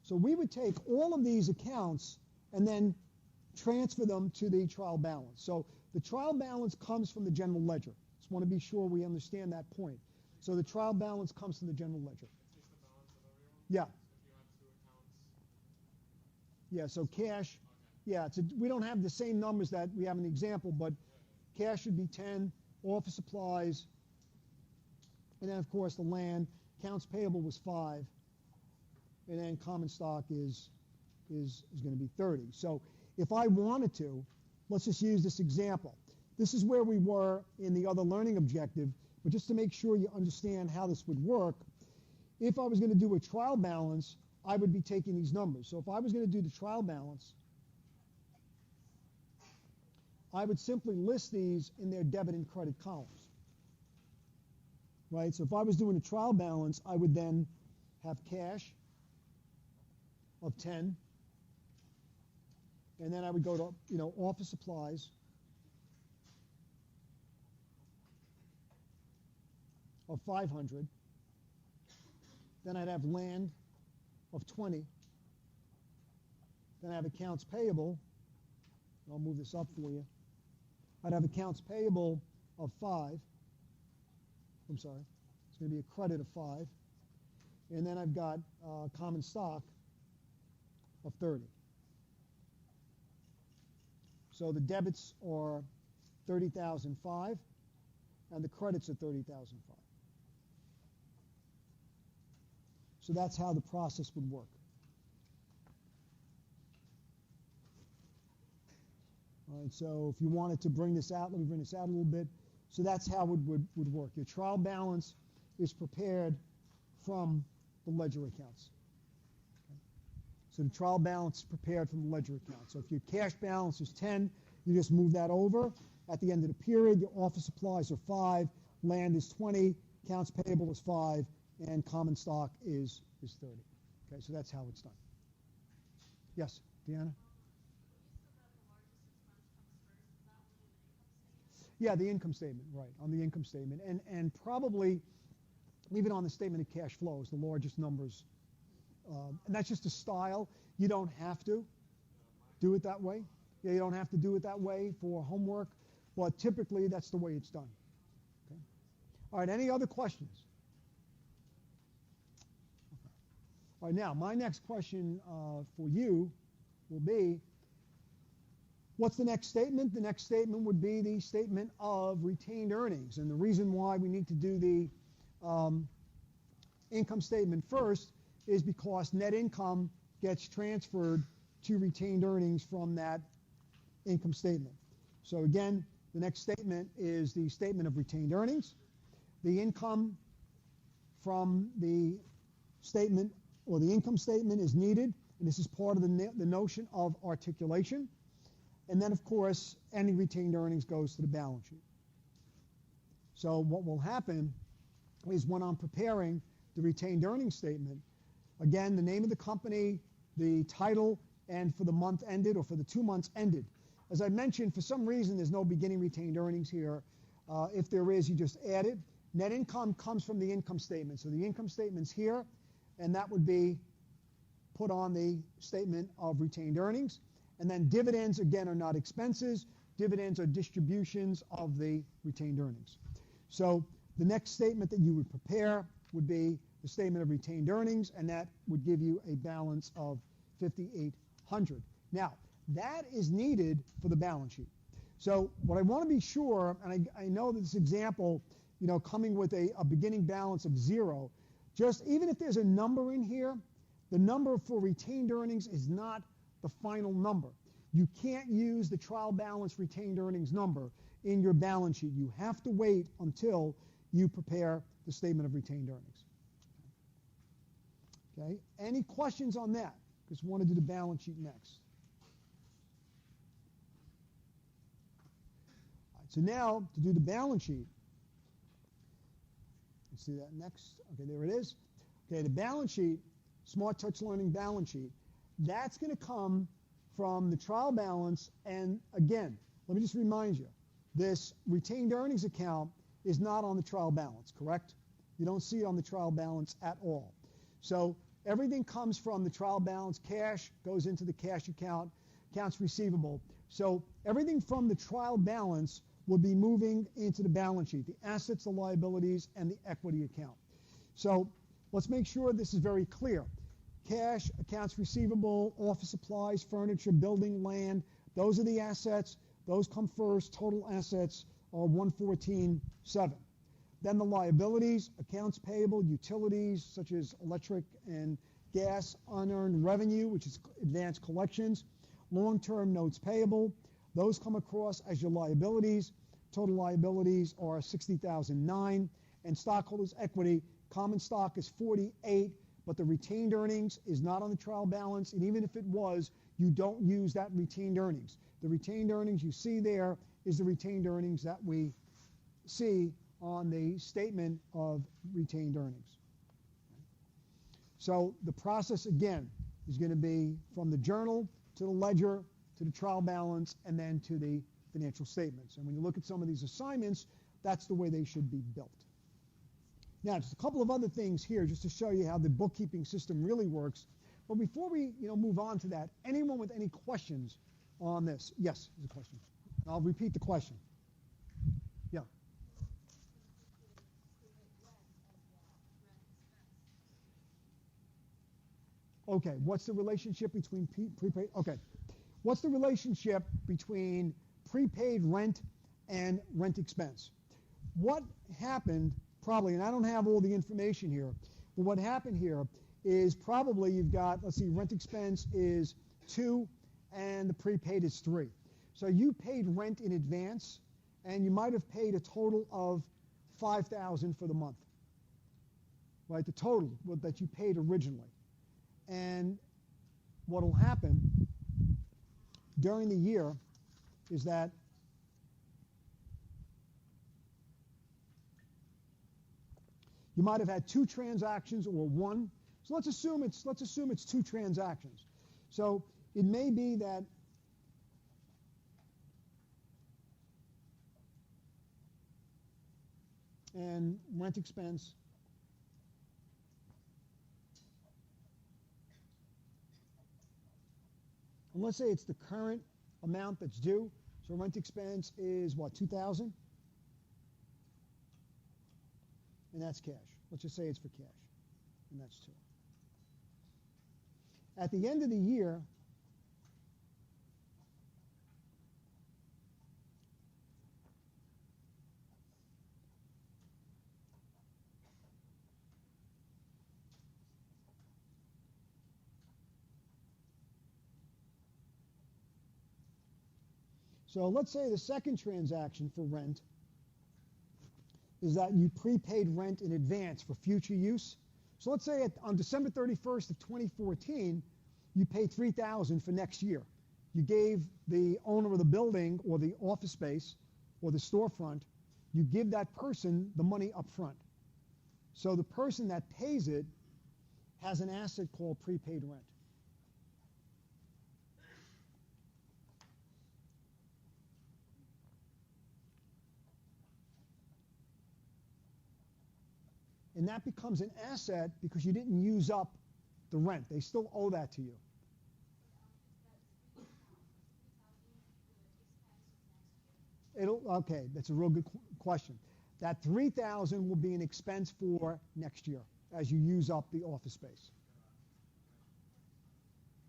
So we would take all of these accounts and then transfer them to the trial balance. So the trial balance comes from the general ledger. Just want to be sure we understand that point. So the trial balance comes from the general ledger. It's just the balance of everyone? Yeah. If you have two accounts? Yeah, so cash, yeah, we don't have the same numbers that we have in the example, but cash should be 10, office supplies, and then, of course, the land. Accounts payable was 5, and then common stock is going to be 30. So if I wanted to, let's just use this example. This is where we were in the other learning objective, but just to make sure you understand how this would work, if I was going to do a trial balance, I would be taking these numbers. So if I was going to do the trial balance, I would simply list these in their debit and credit columns. Right? So if I was doing a trial balance, I would then have cash of 10, and then I would go to office supplies of 500. Then I'd have land of 20. Then I have accounts payable. I'll move this up for you. I'd have accounts payable of 5. I'm sorry. It's going to be a credit of 5. And then I've got common stock of 30. So the debits are 30,005, and the credits are 30,005. So that's how the process would work. All right, so if you wanted to bring this out, let me bring this out a little bit. So that's how it would work. Your trial balance is prepared from the ledger accounts. Okay? So the trial balance is prepared from the ledger account. So if your cash balance is 10, you just move that over. At the end of the period, your office supplies are 5, land is 20, accounts payable is 5, and common stock is 30. Okay, so that's how it's done. Yes, Deanna? Yeah, the income statement, right, on the income statement. And probably even on the statement of cash flows, the largest numbers. And that's just a style. You don't have to do it that way. Yeah, you don't have to do it that way for homework, but typically that's the way it's done. Okay. All right, any other questions? Okay. All right, now my next question for you will be, what's the next statement? The next statement would be the statement of retained earnings. And the reason why we need to do the income statement first is because net income gets transferred to retained earnings from that income statement. So again, the next statement is the statement of retained earnings. The income from the statement or the income statement is needed And this is part of the notion of articulation. And then, of course, any retained earnings goes to the balance sheet. So what will happen is when I'm preparing the retained earnings statement, again, the name of the company, the title, and for the month ended or for the 2 months ended. As I mentioned, for some reason, there's no beginning retained earnings here. If there is, you just add it. Net income comes from the income statement. So the income statement's here, and that would be put on the statement of retained earnings. And then dividends, again, are not expenses. Dividends are distributions of the retained earnings. So the next statement that you would prepare would be the statement of retained earnings, and that would give you a balance of $5,800. Now, that is needed for the balance sheet. So what I want to be sure, and I know that this example, coming with a beginning balance of 0, just even if there's a number in here, the number for retained earnings is not the final number. You can't use the trial balance retained earnings number in your balance sheet. You have to wait until you prepare the statement of retained earnings. Okay, any questions on that? Because we want to do the balance sheet next. All right, so now to do the balance sheet, let's do that next. Okay, there it is. Okay, the balance sheet, Smart Touch Learning balance sheet, that's going to come from the trial balance. And again, let me just remind you, this retained earnings account is not on the trial balance, correct? You don't see it on the trial balance at all. So everything comes from the trial balance. Cash goes into the cash account, accounts receivable. So everything from the trial balance will be moving into the balance sheet, the assets, the liabilities, and the equity account. So let's make sure this is very clear. Cash, accounts receivable, office supplies, furniture, building, land, those are the assets. Those come first. Total assets are $114,700. Then the liabilities, accounts payable, utilities such as electric and gas, unearned revenue, which is advanced collections, long-term notes payable. Those come across as your liabilities. Total liabilities are $60,009. And stockholders' equity, common stock is $48,000, but the retained earnings is not on the trial balance. And even if it was, you don't use that retained earnings. The retained earnings you see there is the retained earnings that we see on the statement of retained earnings. So the process, again, is going to be from the journal to the ledger to the trial balance and then to the financial statements. And when you look at some of these assignments, that's the way they should be built. Now, just a couple of other things here just to show you how the bookkeeping system really works. But before we move on to that, anyone with any questions on this? Yes, there's a question. I'll repeat the question. Yeah. Okay, what's the relationship between prepaid? Okay, what's the relationship between prepaid rent and rent expense? What happened probably, and I don't have all the information here, but what happened here is probably you've got, let's see, rent expense is 2 and the prepaid is 3. So you paid rent in advance and you might have paid a total of $5,000 for the month, right? The total that you paid originally. And what will happen during the year is that you might have had 2 transactions or 1. So let's assume it's 2 transactions. So it may be that and rent expense and let's say it's the current amount that's due. So rent expense is what, $2,000? And that's cash. Let's just say it's for cash. And that's 2. At the end of the year, so let's say the second transaction for rent is that you prepaid rent in advance for future use. So let's say on December 31st of 2014, you pay $3,000 for next year. You gave the owner of the building or the office space or the storefront, you give that person the money up front. So the person that pays it has an asset called prepaid rent. And that becomes an asset because you didn't use up the rent. They still owe that to you. Okay, that's a real good question. That $3,000 will be an expense for next year as you use up the office space.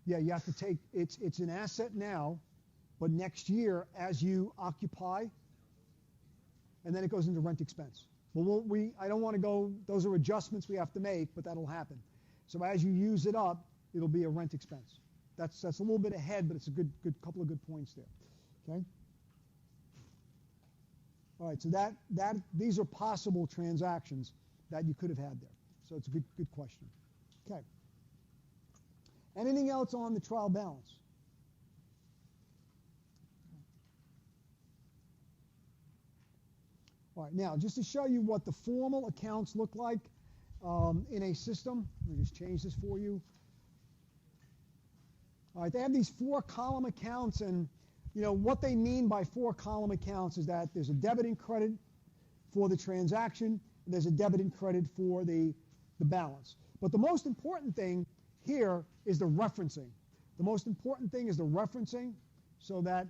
Yeah, you have to take, it's an asset now, but next year as you occupy, and then it goes into rent expense. Well, I don't want to go, those are adjustments we have to make, but that'll happen. So as you use it up, it'll be a rent expense. That's a little bit ahead, but it's a good couple of good points there. Okay? All right, so these are possible transactions that you could have had there. So it's a good question. Okay. Anything else on the trial balance? All right, now just to show you what the formal accounts look like in a system, let me just change this for you. All right, they have these 4-column accounts, and you know what they mean by 4-column accounts is that there's a debit and credit for the transaction, and there's a debit and credit for the balance. But the most important thing here is the referencing. The most important thing is the referencing, so that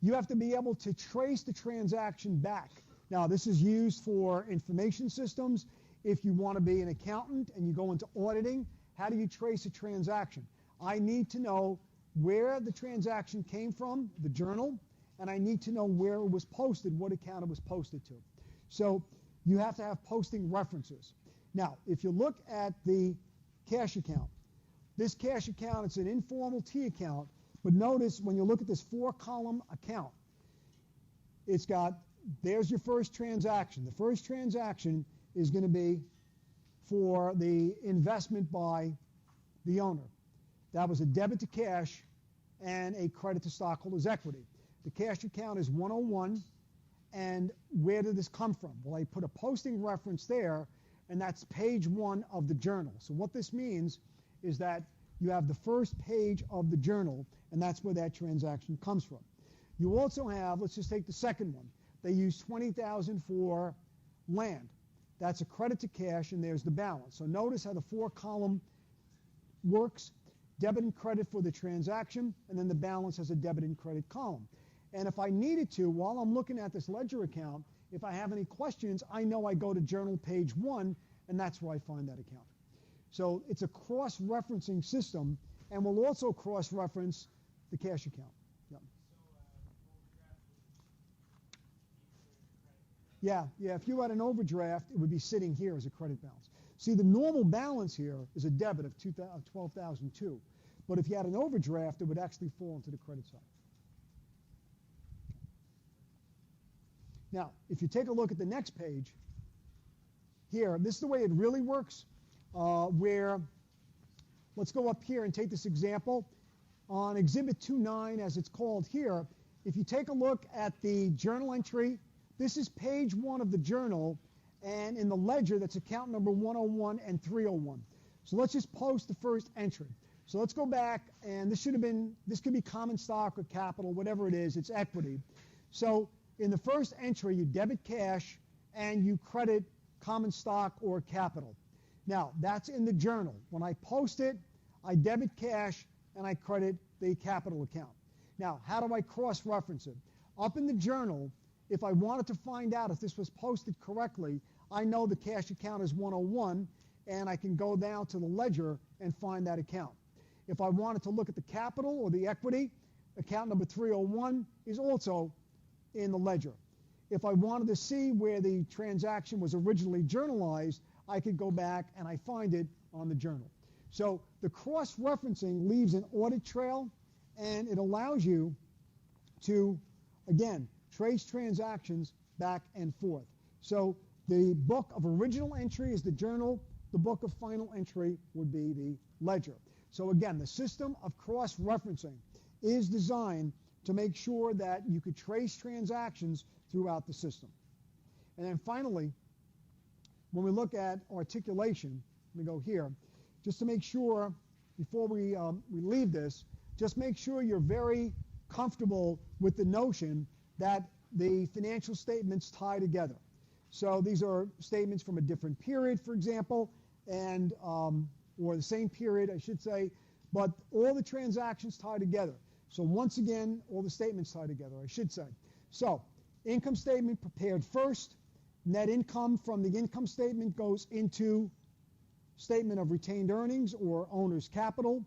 you have to be able to trace the transaction back. Now, this is used for information systems. If you want to be an accountant and you go into auditing, how do you trace a transaction? I need to know where the transaction came from, the journal, and I need to know where it was posted, what account it was posted to. So you have to have posting references. Now, if you look at the cash account, this cash account, it's an informal T account, but notice when you look at this 4-column account, it's got, there's your first transaction. The first transaction is going to be for the investment by the owner. That was a debit to cash and a credit to stockholders' equity. The cash account is 101, and where did this come from? Well, I put a posting reference there, and that's page 1 of the journal. So what this means is that you have the first page of the journal, and that's where that transaction comes from. You also have, let's just take the second one. They use $20,000 for land. That's a credit to cash, and there's the balance. So notice how the 4-column works. Debit and credit for the transaction, and then the balance has a debit and credit column. And if I needed to, while I'm looking at this ledger account, if I have any questions, I know I go to journal page 1, and that's where I find that account. So it's a cross-referencing system, and we'll also cross-reference the cash account. Yeah, if you had an overdraft, it would be sitting here as a credit balance. See, the normal balance here is a debit of $12,002. But if you had an overdraft, it would actually fall into the credit side. Now, if you take a look at the next page, here, this is the way it really works, where, let's go up here and take this example. On Exhibit 2.9, as it's called here, if you take a look at the journal entry, this is page 1 of the journal, and in the ledger, that's account number 101 and 301. So let's just post the first entry. So let's go back, and this could be common stock or capital, whatever it is, it's equity. So in the first entry, you debit cash, and you credit common stock or capital. Now, that's in the journal. When I post it, I debit cash, and I credit the capital account. Now, how do I cross-reference it? Up in the journal, if I wanted to find out if this was posted correctly, I know the cash account is 101, and I can go down to the ledger and find that account. If I wanted to look at the capital or the equity, account number 301 is also in the ledger. If I wanted to see where the transaction was originally journalized, I could go back and I find it on the journal. So the cross-referencing leaves an audit trail, and it allows you to, again, trace transactions back and forth. So the book of original entry is the journal. The book of final entry would be the ledger. So again, the system of cross-referencing is designed to make sure that you could trace transactions throughout the system. And then finally, when we look at articulation, let me go here, just to make sure, before we leave this, just make sure you're very comfortable with the notion that the financial statements tie together. So these are statements from a different period, for example, and or the same period, I should say, but all the transactions tie together. So once again, all the statements tie together, I should say. So income statement prepared first, net income from the income statement goes into statement of retained earnings or owner's capital,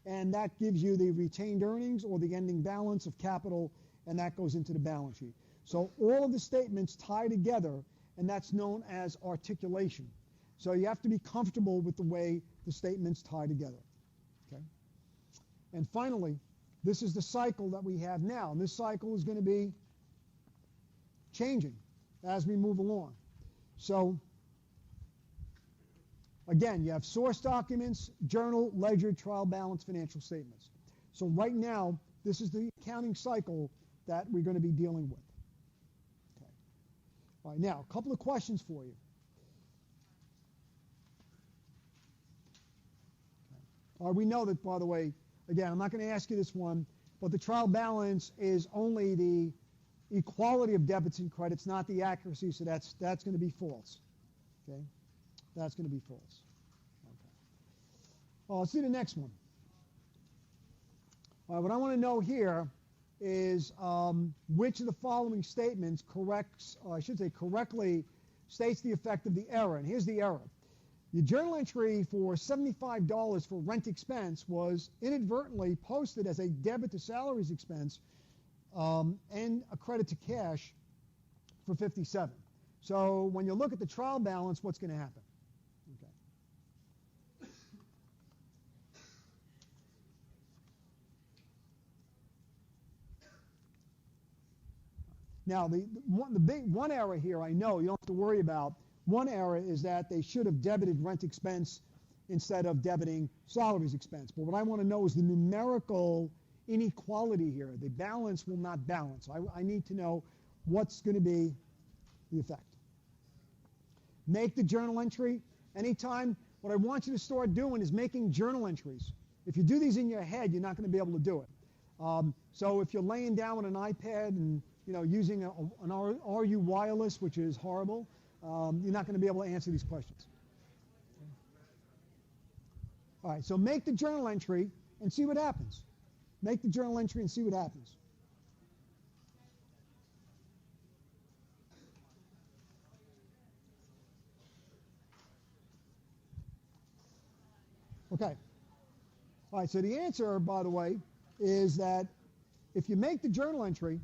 and that gives you the retained earnings or the ending balance of capital, and that goes into the balance sheet. So all of the statements tie together, and that's known as articulation. So you have to be comfortable with the way the statements tie together. Okay? And finally, this is the cycle that we have now, and this cycle is going to be changing as we move along. So again, you have source documents, journal, ledger, trial balance, financial statements. So right now, this is the accounting cycle that we're going to be dealing with. Okay. All right, now, a couple of questions for you. Okay. All right, we know that, by the way, again, I'm not going to ask you this one, but the trial balance is only the equality of debits and credits, not the accuracy, so that's going to be false. Okay? That's going to be false. Okay. Well, let's do the next one. All right, what I want to know here is which of the following statements correctly states the effect of the error. And here's the error. The journal entry for $75 for rent expense was inadvertently posted as a debit to salaries expense and a credit to cash for $57. So when you look at the trial balance, what's going to happen? Okay. Now, the big one error here, I know you don't have to worry about. One error is that they should have debited rent expense instead of debiting salaries expense. But what I want to know is the numerical inequality here. The balance will not balance. I need to know what's going to be the effect. Make the journal entry. Anytime, what I want you to start doing is making journal entries. If you do these in your head, you're not going to be able to do it. So if you're laying down with an iPad and using an RU wireless, which is horrible, you're not going to be able to answer these questions. All right, so make the journal entry and see what happens. Make the journal entry and see what happens. Okay. All right, so the answer, by the way, is that if you make the journal entry,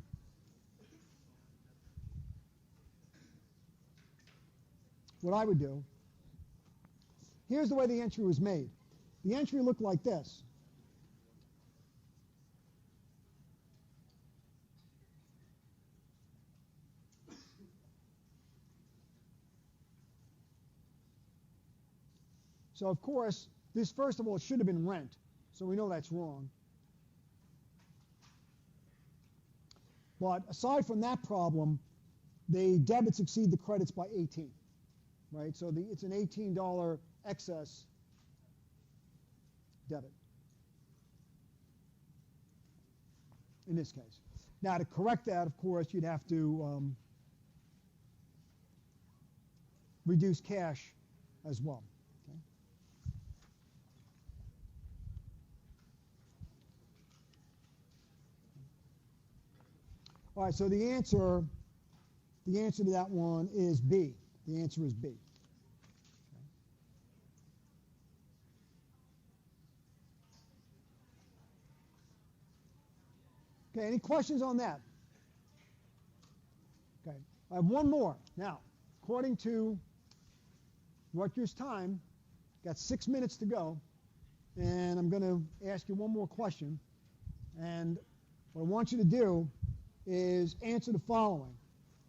what I would do, here's the way the entry was made. The entry looked like this. So, of course, this, first of all, should have been rent. So we know that's wrong. But aside from that problem, the debits exceed the credits by 18. Right? So it's an $18 excess debit in this case. Now, to correct that, of course, you'd have to reduce cash as well. Okay? All right, so the answer to that one is B. The answer is B. Okay, any questions on that? Okay, I have one more. Now, according to Rutgers time, got 6 minutes to go, and I'm going to ask you one more question. And what I want you to do is answer the following.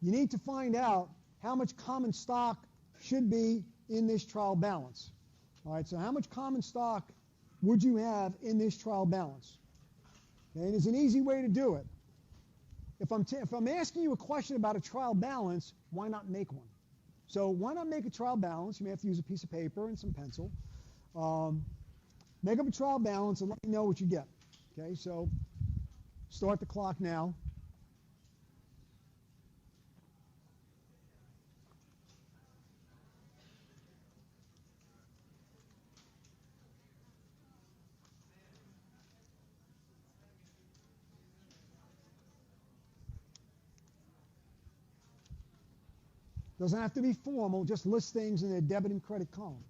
You need to find out how much common stock should be in this trial balance. All right, so how much common stock would you have in this trial balance? Okay, and there's an easy way to do it. If I'm asking you a question about a trial balance, why not make one? So why not make a trial balance? You may have to use a piece of paper and some pencil. Make up a trial balance and let me know what you get. Okay, so start the clock now. Doesn't have to be formal, just list things in their debit and credit column.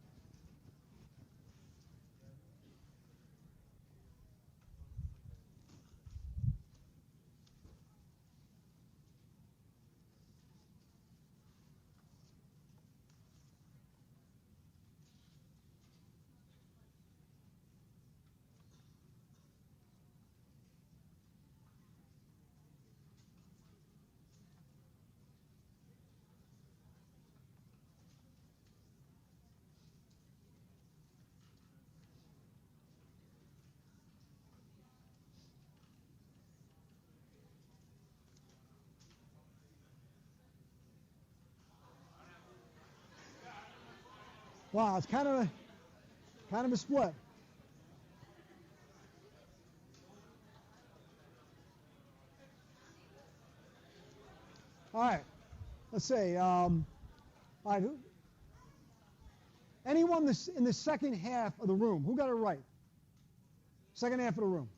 Wow, it's kind of a split. All right, let's see. All right, anyone in the second half of the room, who got it right? Second half of the room.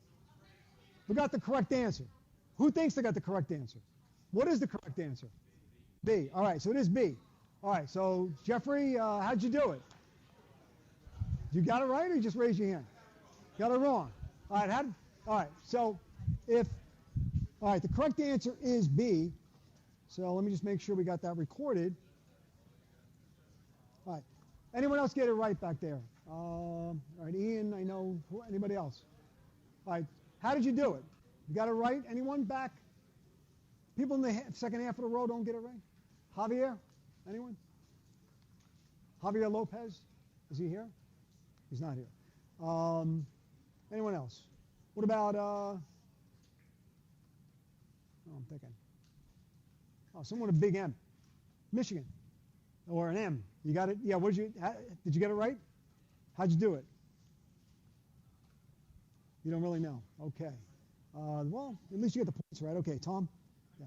Who got the correct answer? Who thinks they got the correct answer? What is the correct answer? B. All right, so it is B. All right, so Jeffrey, how'd you do it? You got it right, or you just raised your hand? Got it wrong. All right, all right. So all right, the correct answer is B. So let me just make sure we got that recorded. All right. Anyone else get it right back there? All right, Ian, I know. Anybody else? All right. How did you do it? You got it right? Anyone back? People in the second half of the row don't get it right? Javier? Anyone? Javier Lopez? Is he here? He's not here. Anyone else? What about, I'm thinking. Oh, someone with a big M. Michigan. Or an M. You got it? Yeah, did you get it right? How'd you do it? You don't really know. Okay. Well, at least you get the points right. Okay, Tom? Yeah.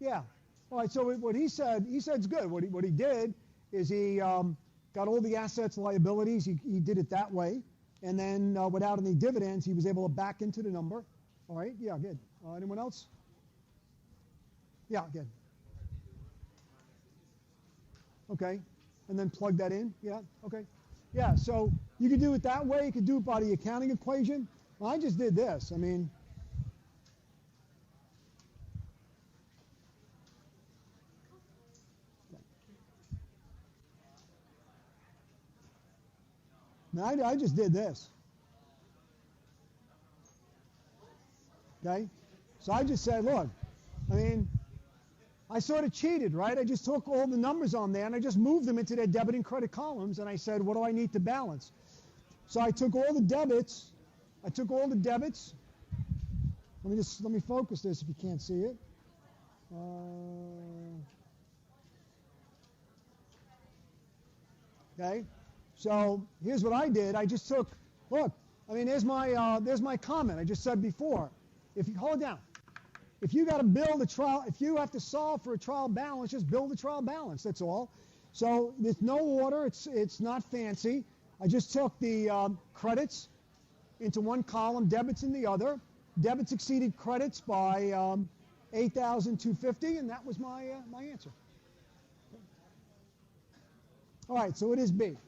Yeah. All right, so what he said's good. What he did is he got all the assets and liabilities. He did it that way. And then without any dividends, he was able to back into the number. All right, yeah, good. Anyone else? Yeah, good. Okay, and then plug that in. Yeah, okay. Yeah, so you could do it that way. You could do it by the accounting equation. Well, I just did this. I mean, I just did this. Okay? So I just said, look, I mean, I sort of cheated, right? I just took all the numbers on there and I just moved them into their debit and credit columns, and I said, what do I need to balance? So I took all the debits. Let me focus this if you can't see it. Okay? So here's what I did. I just took, look, I mean, there's my comment I just said before. Hold it down. If you got to build a trial, if you have to solve for a trial balance, just build a trial balance. That's all. So there's no order. It's not fancy. I just took the credits into one column, debits in the other. Debits exceeded credits by $8,250, and that was my answer. All right, so it is B.